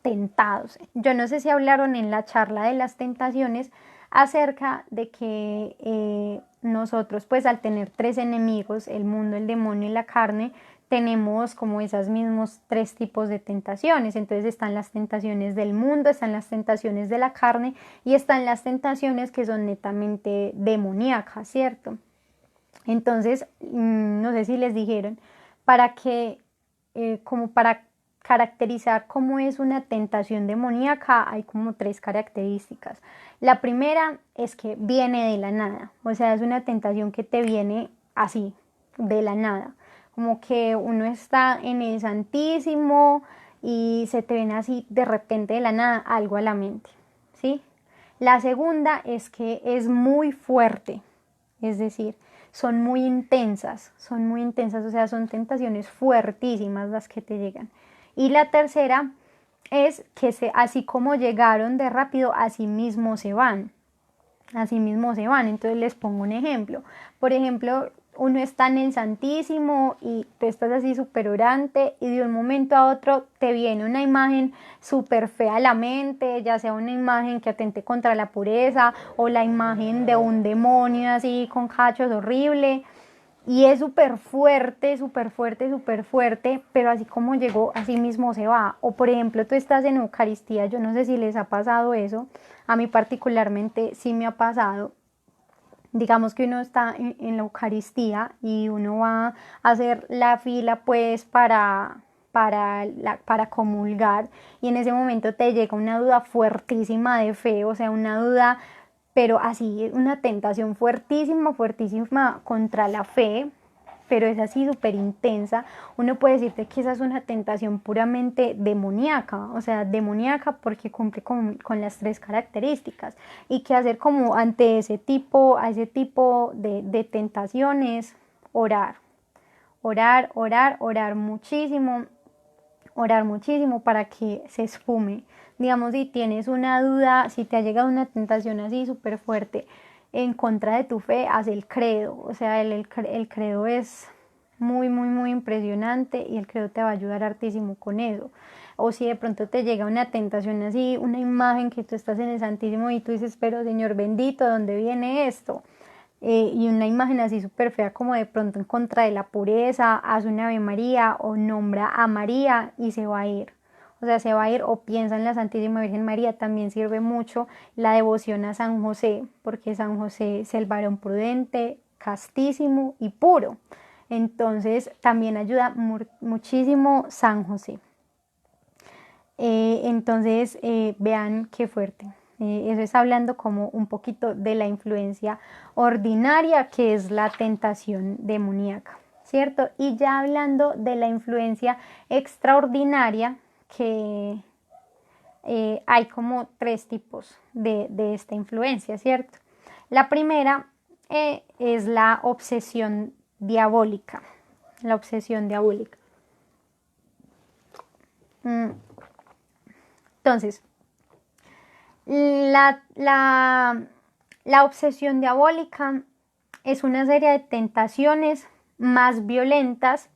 tentados. Yo no sé si hablaron en la charla de las tentaciones acerca de que nosotros, pues al tener tres enemigos, el mundo, el demonio y la carne, tenemos como esos mismos tres tipos de tentaciones. Entonces están las tentaciones del mundo, están las tentaciones de la carne y están las tentaciones que son netamente demoníacas, ¿cierto? Entonces, no sé si les dijeron, para que, como para caracterizar cómo es una tentación demoníaca, hay como tres características. La primera es que viene de la nada, o sea, es una tentación que te viene así, de la nada, como que uno está en el Santísimo y se te viene así de repente de la nada algo a la mente, ¿sí? La segunda es que es muy fuerte, es decir, son muy intensas, o sea, son tentaciones fuertísimas las que te llegan. Y la tercera es que así como llegaron de rápido, así mismo se van. Así mismo se van. Entonces les pongo un ejemplo. Por ejemplo, uno está en el Santísimo y tú estás así súper orante y de un momento a otro te viene una imagen súper fea a la mente, ya sea una imagen que atente contra la pureza o la imagen de un demonio así con cachos horrible. Y es súper fuerte, súper fuerte, súper fuerte, pero así como llegó, así mismo se va. O por ejemplo, tú estás en Eucaristía, yo no sé si les ha pasado eso, a mí particularmente sí me ha pasado. Digamos que uno está en la Eucaristía y uno va a hacer la fila pues para comulgar y en ese momento te llega una duda fuertísima de fe, o sea, una duda, pero así, una tentación fuertísima, fuertísima contra la fe, pero es así súper intensa. Uno puede decirte que esa es una tentación puramente demoníaca, o sea, demoníaca porque cumple con las tres características. Y que hacer como ante a ese tipo de tentaciones, orar, orar, orar, orar muchísimo para que se esfume. Digamos, si tienes una duda, si te ha llegado una tentación así súper fuerte en contra de tu fe, haz el credo. O sea, el credo es muy, muy, muy impresionante y el credo te va a ayudar hartísimo con eso. O si de pronto te llega una tentación así, una imagen que tú estás en el Santísimo y tú dices, pero Señor bendito, ¿dónde viene esto? Y una imagen así súper fea como de pronto en contra de la pureza, haz una Ave María o nombra a María y se va a ir. O sea, se va a ir o piensa en la Santísima Virgen María. También sirve mucho la devoción a San José, porque San José es el varón prudente, castísimo y puro. Entonces también ayuda muchísimo San José. Entonces, vean qué fuerte. Eso es hablando como un poquito de la influencia ordinaria que es la tentación demoníaca, ¿cierto? Y ya hablando de la influencia extraordinaria, que hay como tres tipos de esta influencia, ¿cierto? La primera es la obsesión diabólica. La obsesión diabólica. Entonces, la obsesión diabólica es una serie de tentaciones más violentas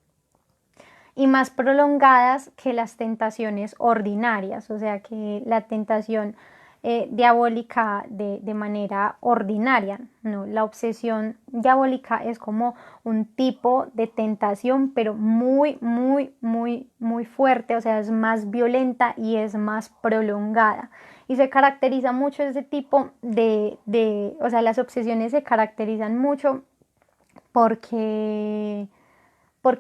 y más prolongadas que las tentaciones ordinarias, o sea que la tentación diabólica de manera ordinaria, no, la obsesión diabólica es como un tipo de tentación, pero muy, muy, muy, muy fuerte, o sea, es más violenta y es más prolongada. Y se caracteriza mucho ese tipo o sea, las obsesiones se caracterizan mucho porque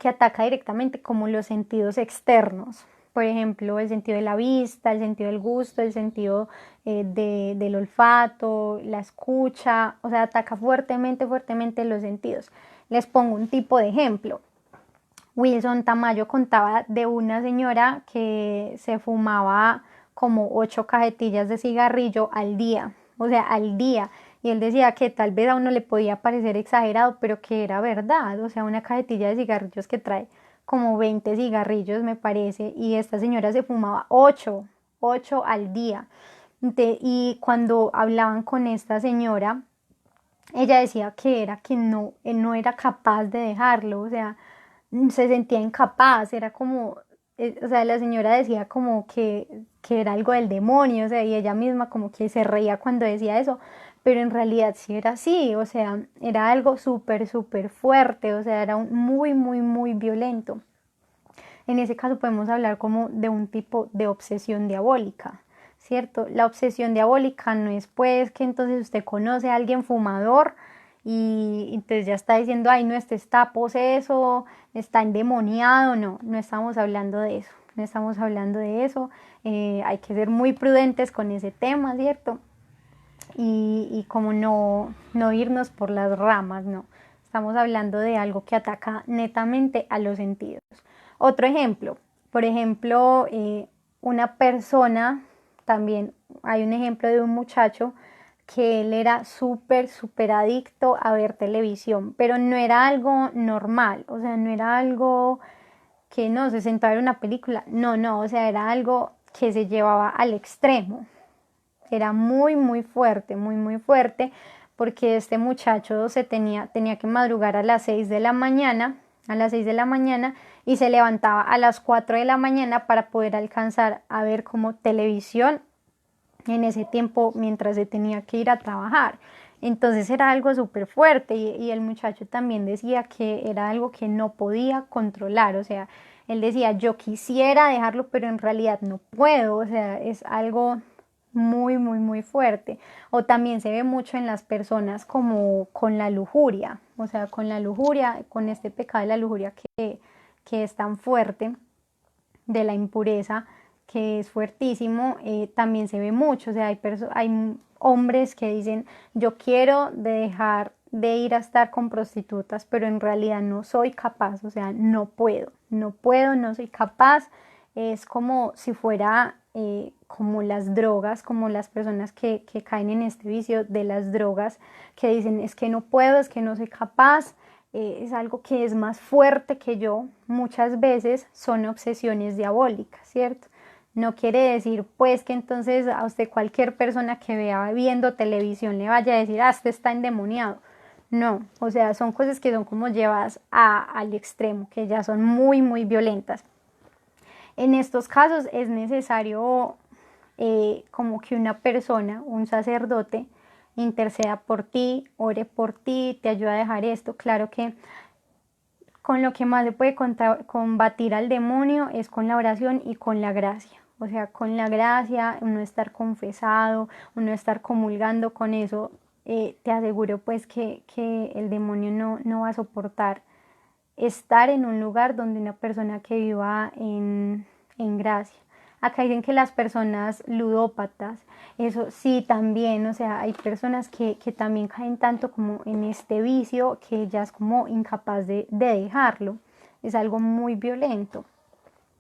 ataca directamente como los sentidos externos. Por ejemplo, el sentido de la vista, el sentido del gusto, el sentido del olfato, la escucha, o sea, ataca fuertemente, fuertemente los sentidos. Les pongo un tipo de ejemplo. Wilson Tamayo contaba de una señora que se fumaba como 8 cajetillas de cigarrillo al día, o sea, al día. y él decía que tal vez a uno le podía parecer exagerado, pero que era verdad, o sea, una cajetilla de cigarrillos que trae como 20 cigarrillos, me parece, y esta señora se fumaba 8 al día. Y cuando hablaban con esta señora, ella decía que era que no, él no era capaz de dejarlo, o sea, se sentía incapaz, era como, o sea, la señora decía como que era algo del demonio, o sea, y ella misma como que se reía cuando decía eso, pero en realidad sí era así, o sea, era algo súper, súper fuerte, o sea, era muy, muy, muy violento. En ese caso podemos hablar como de un tipo de obsesión diabólica, ¿cierto? La obsesión diabólica no es pues que entonces usted conoce a alguien fumador y entonces ya está diciendo, ay, no, este está poseso, está endemoniado, no, no estamos hablando de eso, no estamos hablando de eso, hay que ser muy prudentes con ese tema, ¿cierto? Y como no irnos por las ramas, no, estamos hablando de algo que ataca netamente a los sentidos. Otro ejemplo, por ejemplo, una persona, también hay un ejemplo de un muchacho que él era súper, súper adicto a ver televisión, pero no era algo normal, o sea, no era algo que no, se sentaba a ver una película, no, no, o sea, era algo que se llevaba al extremo, era muy, muy fuerte, muy, muy fuerte, porque este muchacho tenía que madrugar a las 6 de la mañana, a las 6 de la mañana, y se levantaba a las 4 de la mañana para poder alcanzar a ver como televisión en ese tiempo mientras se tenía que ir a trabajar. Entonces era algo súper fuerte y el muchacho también decía que era algo que no podía controlar, o sea, él decía, yo quisiera dejarlo, pero en realidad no puedo, o sea, es algo muy, muy, muy fuerte. O también se ve mucho en las personas como con la lujuria, o sea, con la lujuria, con este pecado de la lujuria que es tan fuerte, de la impureza, que es fuertísimo, también se ve mucho, o sea, hay hombres que dicen, yo quiero dejar de ir a estar con prostitutas, pero en realidad no soy capaz, o sea, no puedo, no puedo, no soy capaz, es como si fuera como las drogas, como las personas que caen en este vicio de las drogas, que dicen, es que no puedo, es que no soy capaz, es algo que es más fuerte que yo, muchas veces son obsesiones diabólicas, ¿cierto? No quiere decir pues que entonces a usted cualquier persona que vea viendo televisión le vaya a decir, ah, este está endemoniado. No, o sea, son cosas que son como llevadas al extremo, que ya son muy, muy violentas. En estos casos es necesario como que una persona, un sacerdote, interceda por ti, ore por ti, te ayude a dejar esto. Claro que con lo que más se puede combatir al demonio es con la oración y con la gracia. O sea, con la gracia, uno estar confesado, uno estar comulgando con eso, te aseguro pues que el demonio no va a soportar estar en un lugar donde una persona que viva en gracia. Acá dicen que las personas ludópatas, eso sí también, o sea, hay personas que también caen tanto como en este vicio que ya es como incapaz de dejarlo. Es algo muy violento.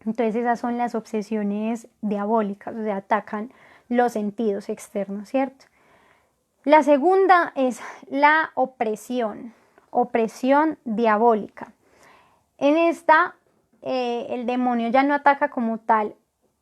Entonces esas son las obsesiones diabólicas, o sea, atacan los sentidos externos, ¿cierto? La segunda es la opresión diabólica. En esta, el demonio ya no ataca como tal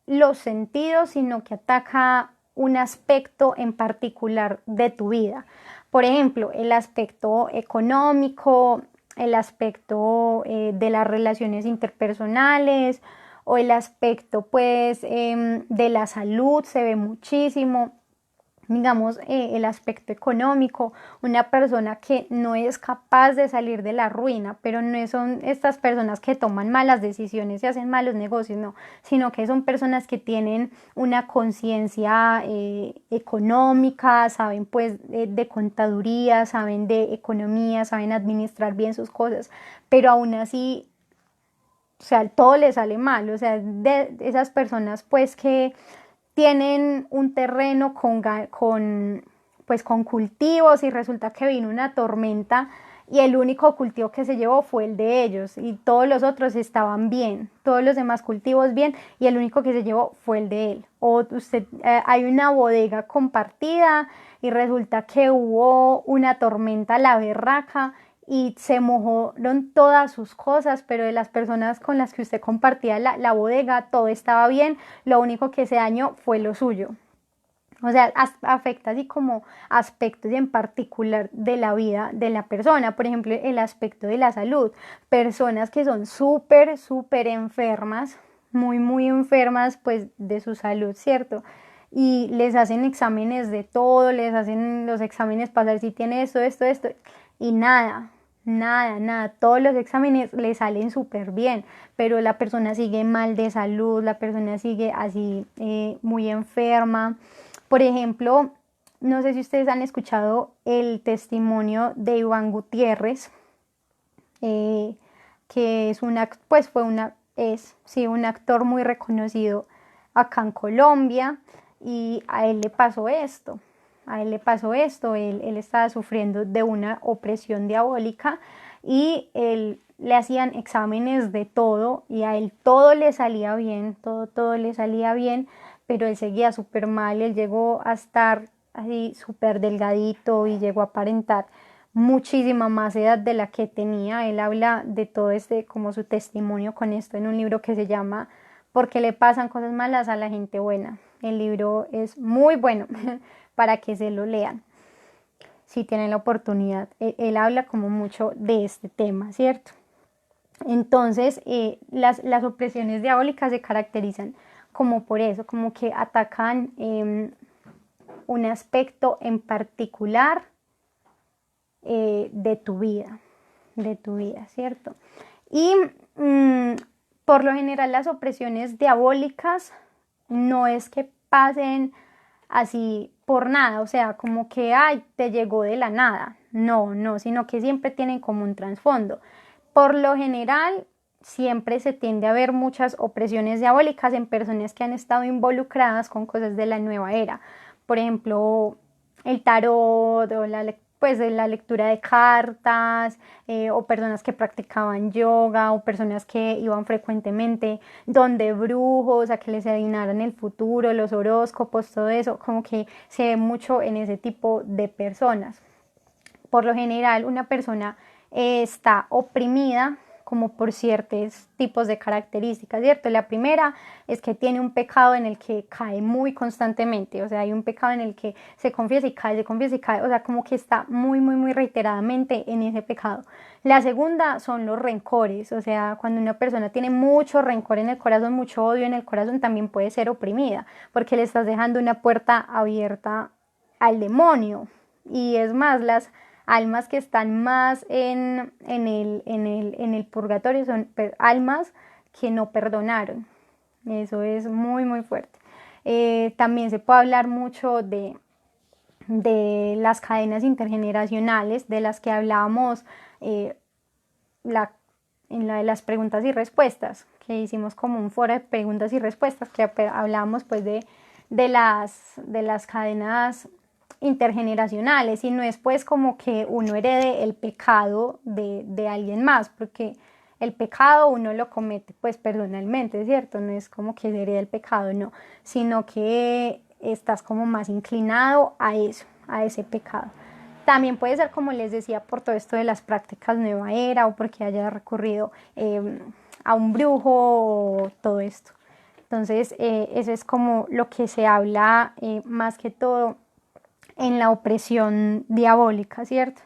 los sentidos, sino que ataca un aspecto en particular de tu vida. Por ejemplo, el aspecto económico, el aspecto de las relaciones interpersonales o el aspecto pues de la salud se ve muchísimo, digamos, el aspecto económico, una persona que no es capaz de salir de la ruina, pero no son estas personas que toman malas decisiones y hacen malos negocios, no, sino que son personas que tienen una conciencia económica, saben pues de contaduría, saben de economía, saben administrar bien sus cosas, pero aún así, o sea, todo le sale mal, o sea, de esas personas pues que tienen un terreno pues con cultivos y resulta que vino una tormenta y el único cultivo que se llevó fue el de ellos y todos los otros estaban bien, todos los demás cultivos bien y el único que se llevó fue el de él. O usted, hay una bodega compartida y resulta que hubo una tormenta, la berraca, y se mojaron todas sus cosas, pero de las personas con las que usted compartía la bodega, todo estaba bien, lo único que se dañó fue lo suyo. O sea, afecta así como aspectos en particular de la vida de la persona. Por ejemplo, el aspecto de la salud. Personas que son súper enfermas, muy enfermas pues de su salud, ¿cierto? Y les hacen exámenes de todo, les hacen los exámenes para ver si tiene esto, y nada, todos los exámenes le salen súper bien, pero la persona sigue mal de salud, la persona sigue así muy enferma. Por ejemplo, no sé si ustedes han escuchado el testimonio de Iván Gutiérrez, que es pues sí, un actor muy reconocido acá en Colombia, y a él le pasó esto. Él estaba sufriendo de una opresión diabólica y le hacían exámenes de todo y a él todo le salía bien, todo le salía bien, pero él seguía súper mal, él llegó a estar así súper delgadito y llegó a aparentar muchísima más edad de la que tenía. Él habla de todo como su testimonio con esto en un libro que se llama ¿Por qué le pasan cosas malas a la gente buena? El libro es muy bueno para que se lo lean si tienen la oportunidad. Él habla como mucho de este tema, ¿cierto? Entonces, las opresiones diabólicas se caracterizan como por eso, como que atacan un aspecto en particular de tu vida, ¿cierto? Y por lo general las opresiones diabólicas no es que pasen así por nada, o sea, como que, ay, te llegó de la nada, no, sino que siempre tienen como un trasfondo. Por lo general, siempre se tiende a ver muchas opresiones diabólicas en personas que han estado involucradas con cosas de la nueva era. Por ejemplo, el tarot o pues de la lectura de cartas, o personas que practicaban yoga, o personas que iban frecuentemente donde brujos a que les adivinaran el futuro, los horóscopos, todo eso, como que se ve mucho en ese tipo de personas. Por lo general, una persona está oprimida como por ciertos tipos de características, ¿cierto? La primera es que tiene un pecado en el que cae muy constantemente, o sea, hay un pecado en el que se confiesa y cae, o sea, como que está muy reiteradamente en ese pecado. La segunda son los rencores, o sea, cuando una persona tiene mucho rencor en el corazón, mucho odio en el corazón, también puede ser oprimida, porque le estás dejando una puerta abierta al demonio. Y es más, las almas que están más en el purgatorio son almas que no perdonaron. Eso es muy fuerte. También se puede hablar mucho de las cadenas intergeneracionales, de las que hablábamos en la de las preguntas y respuestas, que hicimos como un foro de preguntas y respuestas, que hablábamos pues de las cadenas intergeneracionales, y no es pues como que uno herede el pecado de alguien más, porque el pecado uno lo comete pues personalmente, ¿cierto? No es como que se herede el pecado, no, sino que estás como más inclinado a eso, a ese pecado. También puede ser, como les decía, por todo esto de las prácticas nueva era, o porque haya recurrido a un brujo o todo esto. Entonces, eso es como lo que se habla más que todo en la opresión diabólica, ¿cierto?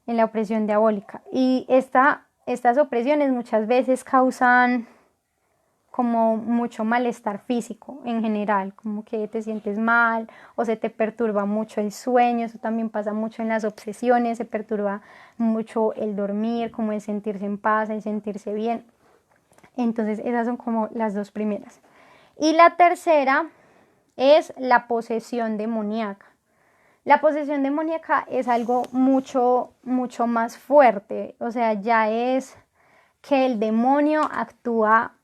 En la opresión diabólica. Y estas opresiones muchas veces causan como mucho malestar físico en general, como que te sientes mal o se te perturba mucho el sueño. Eso también pasa mucho en las obsesiones, se perturba mucho el dormir, como el sentirse en paz, el sentirse bien. Entonces esas son como las dos primeras. Y la tercera es la posesión demoníaca. La posesión demoníaca es algo mucho más fuerte, o sea, ya es que el demonio actúa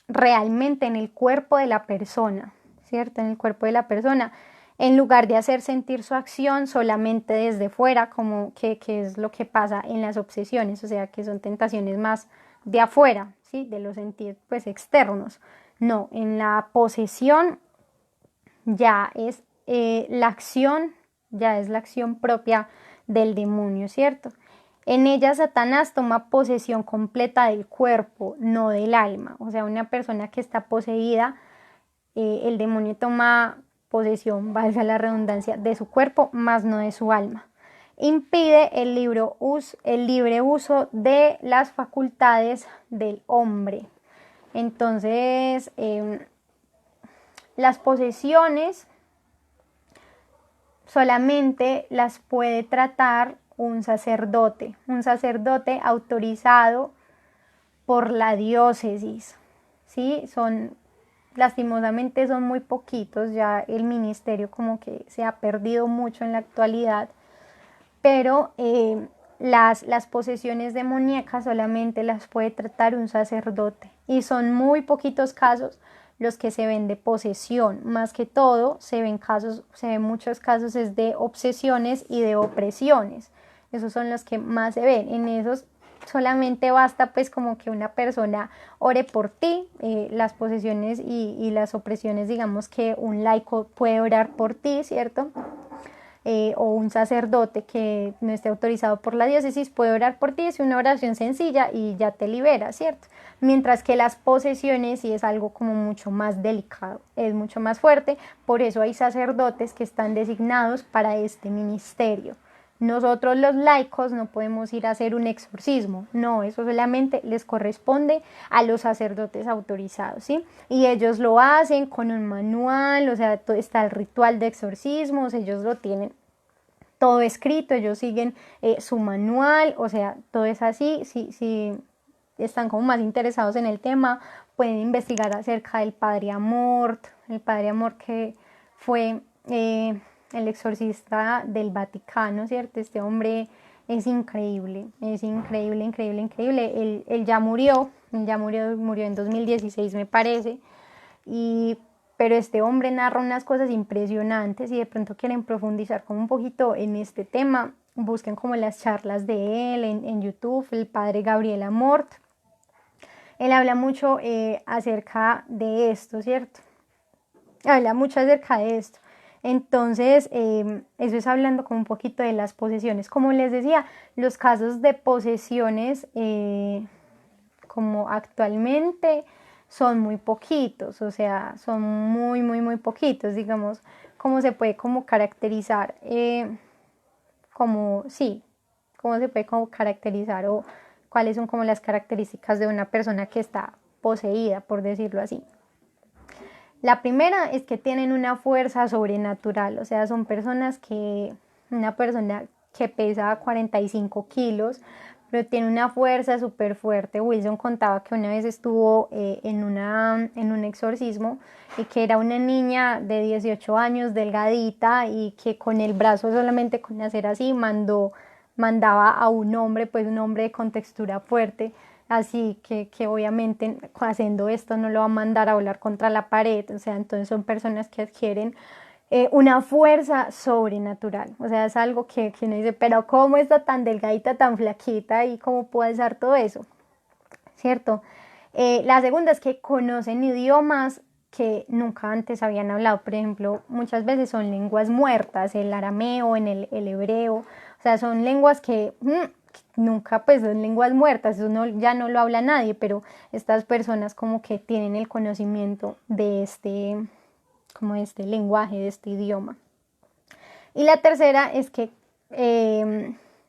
realmente en el cuerpo de la persona, ¿cierto? En el cuerpo de la persona. en lugar de hacer sentir su acción solamente desde fuera, como que es lo que pasa en las obsesiones, o sea, que son tentaciones más de afuera, ¿sí? De los sentidos pues externos. No, en la posesión ya es la acción, ya es la acción propia del demonio, ¿cierto? En ella Satanás toma posesión completa del cuerpo, no del alma. O sea, una persona que está poseída, el demonio toma posesión, valga la redundancia, de su cuerpo, más no de su alma. Impide el libre uso de las facultades del hombre. Entonces, las posesiones solamente las puede tratar un sacerdote autorizado por la diócesis, ¿sí? Lastimosamente son muy poquitos, ya el ministerio como que se ha perdido mucho en la actualidad, pero las posesiones demoníacas solamente las puede tratar un sacerdote y son muy poquitos casos los que se ven de posesión. Más que todo se ven muchos casos es de obsesiones y de opresiones. Esos son los que más se ven. En esos solamente basta pues como que una persona ore por ti. Las posesiones y las opresiones, digamos que un laico puede orar por ti, ¿cierto? O un sacerdote que no esté autorizado por la diócesis puede orar por ti, es una oración sencilla y ya te libera, ¿cierto? Mientras que las posesiones sí es algo como mucho más delicado, es mucho más fuerte, por eso hay sacerdotes que están designados para este ministerio. Nosotros los laicos no podemos ir a hacer un exorcismo, no, eso solamente les corresponde a los sacerdotes autorizados, ¿sí? Y ellos lo hacen con un manual, o sea, está el ritual de exorcismos, ellos lo tienen todo escrito, ellos siguen su manual, o sea, todo es así. Si están como más interesados en el tema, pueden investigar acerca del Padre Amort, que fue el exorcista del Vaticano, ¿cierto? Este hombre es increíble, increíble. Él ya murió en 2016 me parece, pero este hombre narra unas cosas impresionantes y de pronto quieren profundizar como un poquito en este tema, busquen como las charlas de él en YouTube, el padre Gabriel Amort. Él habla mucho acerca de esto, ¿cierto? Habla mucho acerca de esto. Entonces, eso es hablando como un poquito de las posesiones. Como les decía, los casos de posesiones como actualmente son muy poquitos, o sea, son muy poquitos, digamos, cómo se puede como caracterizar, cómo se puede como caracterizar o cuáles son como las características de una persona que está poseída, por decirlo así. La primera es que tienen una fuerza sobrenatural, o sea, son una persona que pesa 45 kilos, pero tiene una fuerza súper fuerte. Wilson contaba que una vez estuvo en un exorcismo y que era una niña de 18 años, delgadita, y que con el brazo solamente con hacer así mandaba a un hombre, pues un hombre con textura fuerte, así que obviamente haciendo esto no lo va a mandar a volar contra la pared, o sea, entonces son personas que adquieren una fuerza sobrenatural, o sea, es algo que uno dice, pero ¿cómo está tan delgadita, tan flaquita y cómo puede hacer todo eso? ¿Cierto? La segunda es que conocen idiomas que nunca antes habían hablado, por ejemplo, muchas veces son lenguas muertas, el arameo, el hebreo, o sea, son lenguas que nunca, pues son lenguas muertas, eso ya no lo habla nadie, pero estas personas como que tienen el conocimiento de como de este lenguaje, de este idioma. Y la tercera es que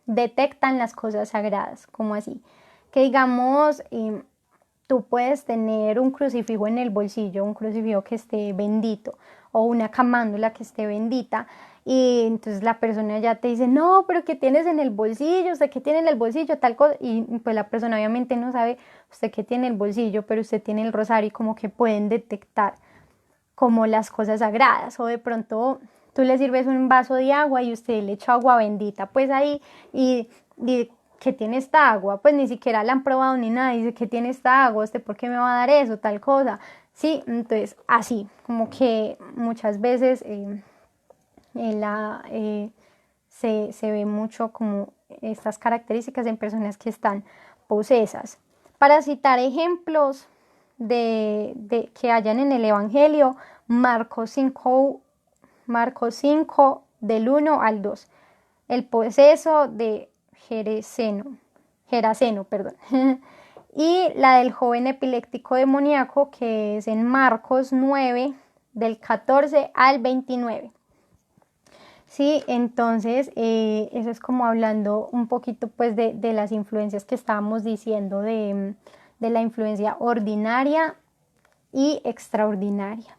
detectan las cosas sagradas, como así, que digamos, tú puedes tener un crucifijo en el bolsillo, un crucifijo que esté bendito o una camándula que esté bendita, y entonces la persona ya te dice, no, pero ¿qué tienes en el bolsillo? ¿Usted qué tiene en el bolsillo? Tal cosa, y pues la persona obviamente no sabe usted qué tiene en el bolsillo, pero usted tiene el rosario y como que pueden detectar como las cosas sagradas, o de pronto tú le sirves un vaso de agua y usted le echa agua bendita pues ahí y ¿qué tiene esta agua? Pues ni siquiera la han probado ni nada, dice ¿qué tiene esta agua? ¿Usted por qué me va a dar eso? Tal cosa, sí, entonces así, como que muchas veces Se ve mucho como estas características en personas que están posesas. Para citar ejemplos que hayan en el Evangelio, Marcos 5, del 1 al 2. El poseso de Geraseno, perdón. Y la del joven epiléptico demoníaco, que es en Marcos 9, del 14 al 29. Sí, entonces eso es como hablando un poquito pues de las influencias que estábamos diciendo, de la influencia ordinaria y extraordinaria.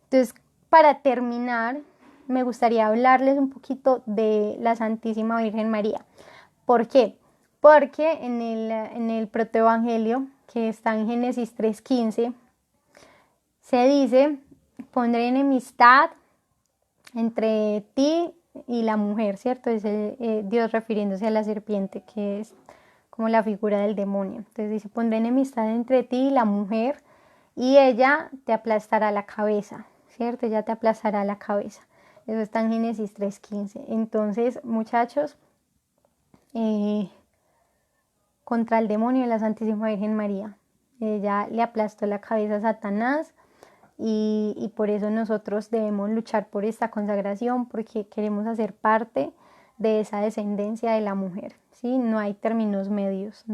Entonces, para terminar, me gustaría hablarles un poquito de la Santísima Virgen María. ¿Por qué? Porque en el protoevangelio, que está en Génesis 3:15, se dice: pondré enemistad entre ti y la mujer, ¿cierto? Es Dios refiriéndose a la serpiente, que es como la figura del demonio. Entonces dice: pondré enemistad entre ti y la mujer, y ella te aplastará la cabeza, ¿cierto? Ella te aplastará la cabeza. Eso está en Génesis 3:15. Entonces, muchachos, contra el demonio de la Santísima Virgen María, ella le aplastó la cabeza a Satanás. Y por eso nosotros debemos luchar por esta consagración, porque queremos hacer parte de esa descendencia de la mujer, ¿sí? No hay términos medios,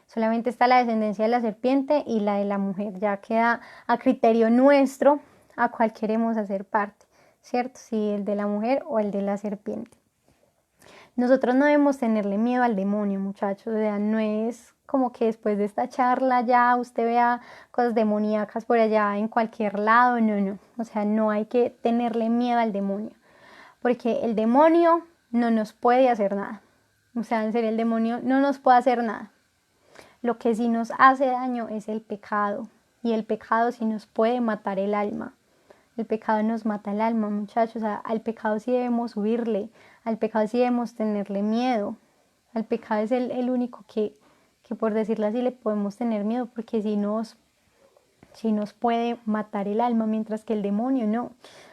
solamente está la descendencia de la serpiente y la de la mujer. Ya queda a criterio nuestro a cuál queremos hacer parte, ¿cierto? Si el de la mujer o el de la serpiente. Nosotros no debemos tenerle miedo al demonio, muchachos. O sea, no es como que después de esta charla ya usted vea cosas demoníacas por allá en cualquier lado. No. O sea, no hay que tenerle miedo al demonio, porque el demonio no nos puede hacer nada. O sea, en serio, el demonio no nos puede hacer nada. Lo que sí nos hace daño es el pecado, y el pecado sí nos puede matar el alma. El pecado nos mata el alma, muchachos. Al pecado sí debemos huirle, al pecado sí debemos tenerle miedo. Al pecado es el único que por decirlo así le podemos tener miedo, porque si nos puede matar el alma, mientras que el demonio no.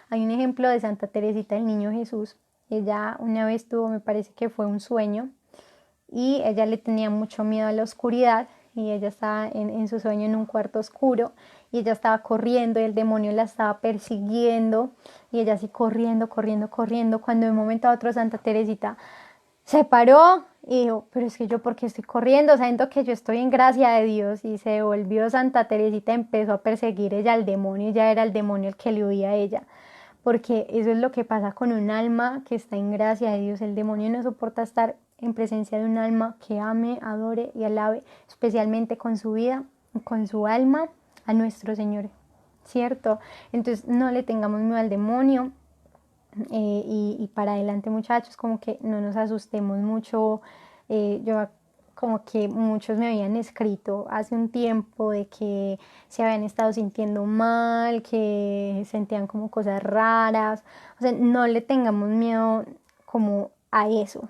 Hay un ejemplo de Santa Teresita del Niño Jesús. Ella una vez tuvo, me parece que fue un sueño, y ella le tenía mucho miedo a la oscuridad, y ella estaba en su sueño en un cuarto oscuro, y ella estaba corriendo y el demonio la estaba persiguiendo, y ella así corriendo, cuando de un momento a otro Santa Teresita se paró y dijo: pero es que yo, ¿por qué estoy corriendo? Sabiendo que yo estoy en gracia de Dios. Y se volvió Santa Teresita, empezó a perseguir ella al demonio, y ya era el demonio el que le huía a ella. Porque eso es lo que pasa con un alma que está en gracia de Dios. El demonio no soporta estar en presencia de un alma que ame, adore y alabe, especialmente con su vida, con su alma, a nuestro Señor, ¿cierto? Entonces no le tengamos miedo al demonio. Y para adelante, muchachos, como que no nos asustemos mucho. Yo como que muchos me habían escrito hace un tiempo de que se habían estado sintiendo mal, que sentían como cosas raras. O sea, no le tengamos miedo como a eso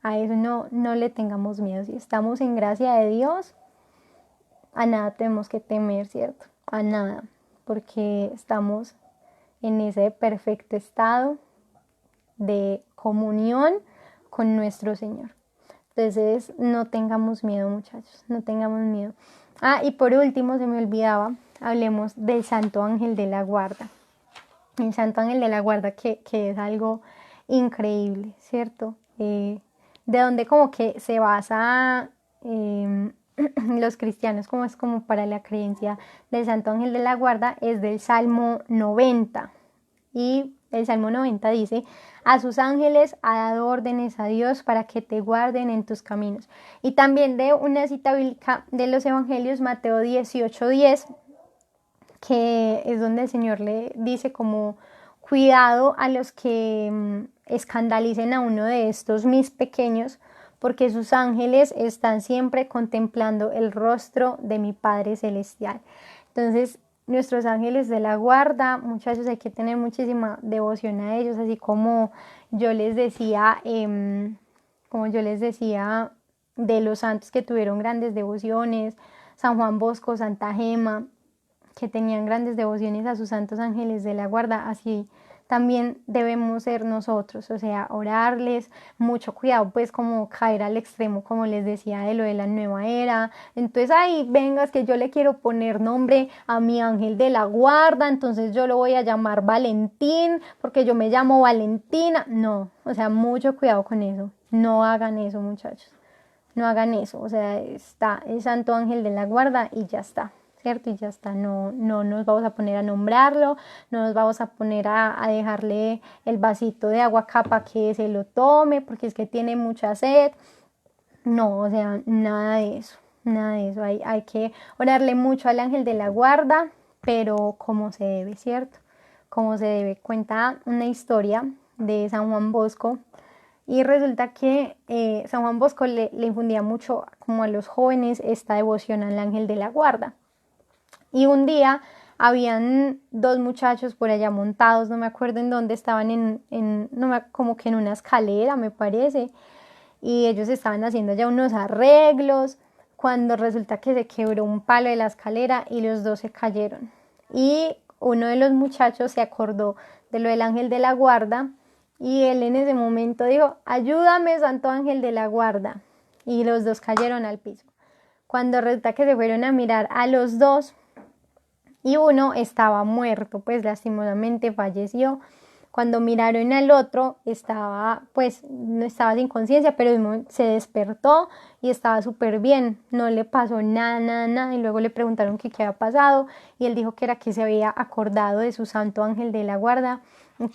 no le tengamos miedo. Si estamos en gracia de Dios, a nada tenemos que temer, ¿cierto? A nada, porque estamos en ese perfecto estado de comunión con nuestro Señor. Entonces, no tengamos miedo, muchachos, no tengamos miedo. Y por último, se me olvidaba, hablemos del Santo Ángel de la Guarda. El Santo Ángel de la Guarda, que es algo increíble, ¿cierto? De donde como que se basa los cristianos, como es como para la creencia del Santo Ángel de la Guarda, es del Salmo 90. Y el Salmo 90 dice: a sus ángeles ha dado órdenes a Dios para que te guarden en tus caminos. Y también de una cita bíblica de los Evangelios, Mateo 18:10, que es donde el Señor le dice como: cuidado a los que escandalicen a uno de estos mis pequeños, porque sus ángeles están siempre contemplando el rostro de mi Padre Celestial. Entonces, nuestros ángeles de la guarda, muchachos, hay que tener muchísima devoción a ellos, así como yo les decía, de los santos que tuvieron grandes devociones, San Juan Bosco, Santa Gema, que tenían grandes devociones a sus santos ángeles de la guarda. Así también debemos ser nosotros, o sea, orarles, mucho cuidado, pues como caer al extremo, como les decía, de lo de la nueva era. Entonces, ahí vengas que yo le quiero poner nombre a mi ángel de la guarda, entonces yo lo voy a llamar Valentín, porque yo me llamo Valentina. No, o sea, mucho cuidado con eso. No hagan eso, muchachos. No hagan eso. O sea, está el santo ángel de la guarda y ya está. ¿Cierto? Y ya está, no nos vamos a poner a nombrarlo, no nos vamos a poner a dejarle el vasito de agua acá para que se lo tome, porque es que tiene mucha sed. No, o sea, nada de eso, nada de eso. Hay que orarle mucho al ángel de la guarda, pero como se debe, ¿cierto? Como se debe. Cuenta una historia de San Juan Bosco y resulta que San Juan Bosco le infundía mucho como a los jóvenes esta devoción al ángel de la guarda. Y un día habían dos muchachos por allá montados, no me acuerdo en dónde estaban, como que en una escalera, me parece, y ellos estaban haciendo ya unos arreglos, cuando resulta que se quebró un palo de la escalera y los dos se cayeron. Y uno de los muchachos se acordó de lo del ángel de la guarda y él en ese momento dijo, ayúdame, santo ángel de la guarda. Y los dos cayeron al piso. Cuando resulta que se fueron a mirar a los dos, y uno estaba muerto, pues lastimosamente falleció. Cuando miraron al otro, estaba, pues, no estaba sin conciencia, pero se despertó y estaba súper bien, no le pasó nada, nada, nada. Y luego le preguntaron qué había pasado y él dijo que era que se había acordado de su santo ángel de la guarda,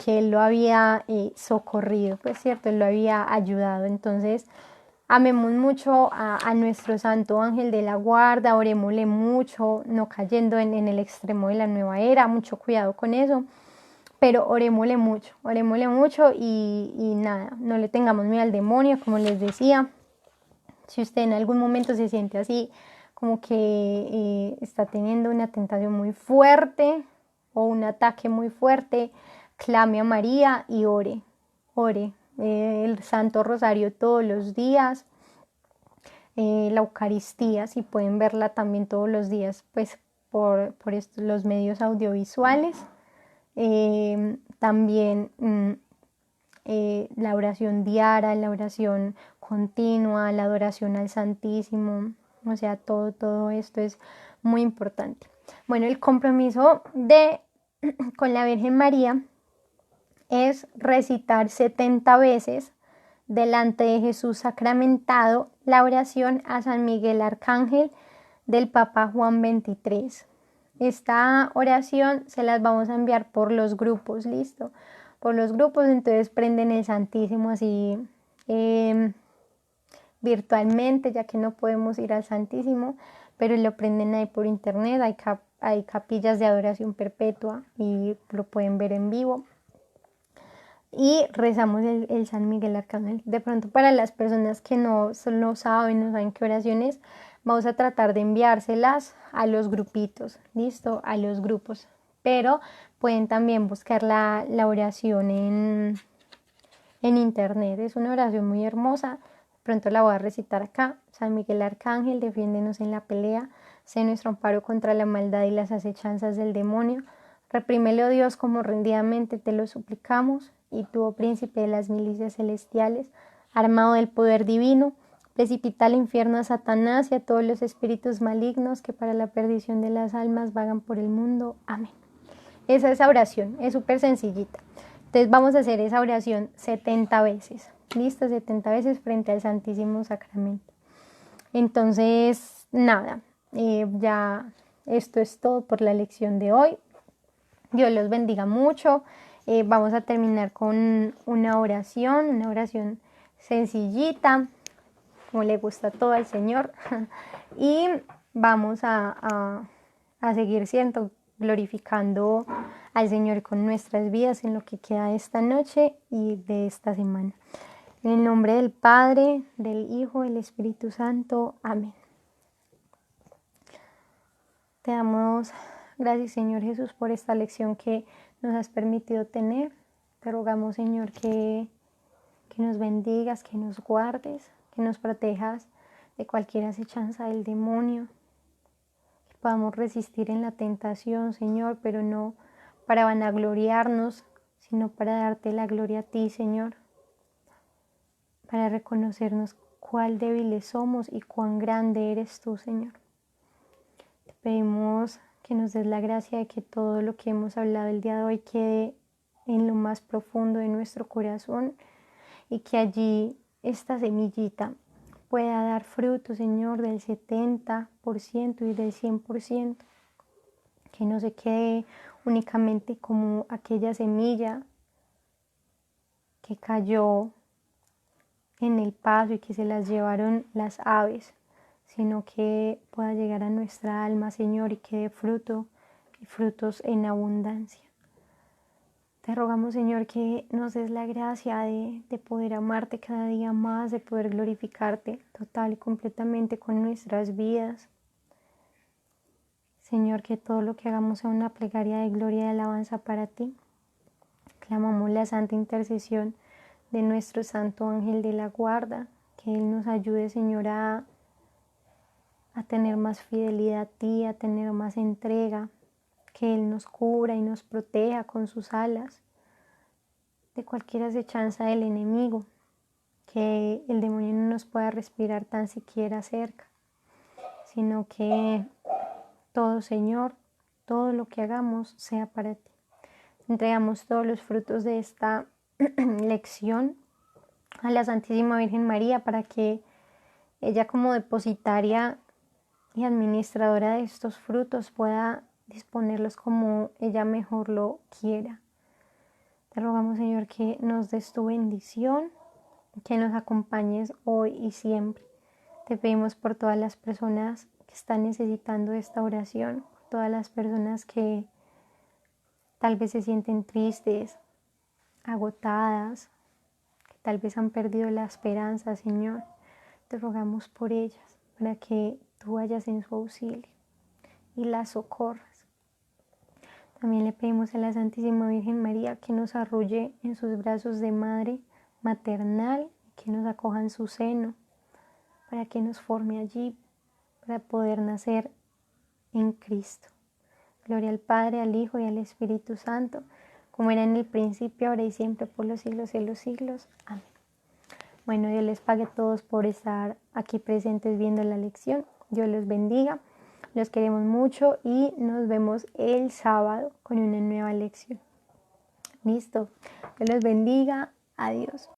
que él lo había socorrido, pues cierto, él lo había ayudado. Entonces, amemos mucho a nuestro santo ángel de la guarda, orémosle mucho, no cayendo en el extremo de la nueva era, mucho cuidado con eso, pero orémosle mucho y nada, no le tengamos miedo al demonio, como les decía. Si usted en algún momento se siente así, como que está teniendo una tentación muy fuerte o un ataque muy fuerte, clame a María y ore el Santo Rosario todos los días, la Eucaristía, si pueden verla también todos los días, pues por los medios audiovisuales. También la oración diaria, la oración continua, la adoración al Santísimo, o sea, todo esto es muy importante. Bueno, el compromiso con la Virgen María es recitar 70 veces delante de Jesús sacramentado la oración a San Miguel Arcángel del Papa Juan XXIII. Esta oración se las vamos a enviar por los grupos, listo. Por los grupos, entonces prenden el Santísimo así virtualmente, ya que no podemos ir al Santísimo, pero lo prenden ahí por internet. Hay capillas de adoración perpetua y lo pueden ver en vivo. Y rezamos el San Miguel Arcángel. De pronto, para las personas que no saben qué oraciones, vamos a tratar de enviárselas a los grupitos, ¿listo? A los grupos. Pero pueden también buscar la oración en internet. Es una oración muy hermosa. Pronto la voy a recitar acá. San Miguel Arcángel, defiéndenos en la pelea. Sé nuestro amparo contra la maldad y las acechanzas del demonio. Reprímelo, Dios, como rendidamente te lo suplicamos. Y tú, oh príncipe de las milicias celestiales, armado del poder divino, precipita al infierno a Satanás y a todos los espíritus malignos que para la perdición de las almas vagan por el mundo. Amén. Esa oración es súper sencillita. Entonces vamos a hacer esa oración 70 veces. ¿Listo? 70 veces frente al Santísimo Sacramento. Entonces, nada, ya esto es todo por la lección de hoy. Dios los bendiga mucho. Vamos a terminar con una oración sencillita, como le gusta todo al Señor. Y vamos a seguir siendo glorificando al Señor con nuestras vidas en lo que queda de esta noche y de esta semana. En el nombre del Padre, del Hijo, del Espíritu Santo. Amén. Te damos gracias, Señor Jesús, por esta lección que nos has permitido tener. Te rogamos, Señor, que nos bendigas, que nos guardes, que nos protejas de cualquier acechanza del demonio, que podamos resistir en la tentación, Señor, pero no para vanagloriarnos, sino para darte la gloria a ti, Señor, para reconocernos cuál débiles somos y cuán grande eres tú, Señor. Te pedimos que nos des la gracia de que todo lo que hemos hablado el día de hoy quede en lo más profundo de nuestro corazón y que allí esta semillita pueda dar fruto, Señor, del 70% y del 100%, que no se quede únicamente como aquella semilla que cayó en el paso y que se las llevaron las aves, sino que pueda llegar a nuestra alma, Señor, y que dé fruto y frutos en abundancia. Te rogamos, Señor, que nos des la gracia de poder amarte cada día más, de poder glorificarte total y completamente con nuestras vidas. Señor, que todo lo que hagamos sea una plegaria de gloria y alabanza para ti. Clamamos la santa intercesión de nuestro santo ángel de la guarda, que Él nos ayude, Señor, a tener más fidelidad a ti, a tener más entrega, que Él nos cubra y nos proteja con sus alas de cualquier acechanza del enemigo, que el demonio no nos pueda respirar tan siquiera cerca, sino que todo, Señor, todo lo que hagamos sea para ti. Entregamos todos los frutos de esta lección a la Santísima Virgen María para que ella, como depositaria y administradora de estos frutos, pueda disponerlos como ella mejor lo quiera. Te rogamos, Señor, que nos des tu bendición, que nos acompañes hoy y siempre. Te pedimos por todas las personas que están necesitando esta oración, por todas las personas que tal vez se sienten tristes, agotadas, que tal vez han perdido la esperanza, Señor. Te rogamos por ellas, para que tú vayas en su auxilio y las socorras. También le pedimos a la Santísima Virgen María que nos arrulle en sus brazos de madre maternal, que nos acoja en su seno, para que nos forme allí, para poder nacer en Cristo. Gloria al Padre, al Hijo y al Espíritu Santo, como era en el principio, ahora y siempre, por los siglos de los siglos. Amén. Bueno, Dios les pague a todos por estar aquí presentes viendo la lección. Dios los bendiga. Los queremos mucho y nos vemos el sábado con una nueva lección. Listo. Dios los bendiga. Adiós.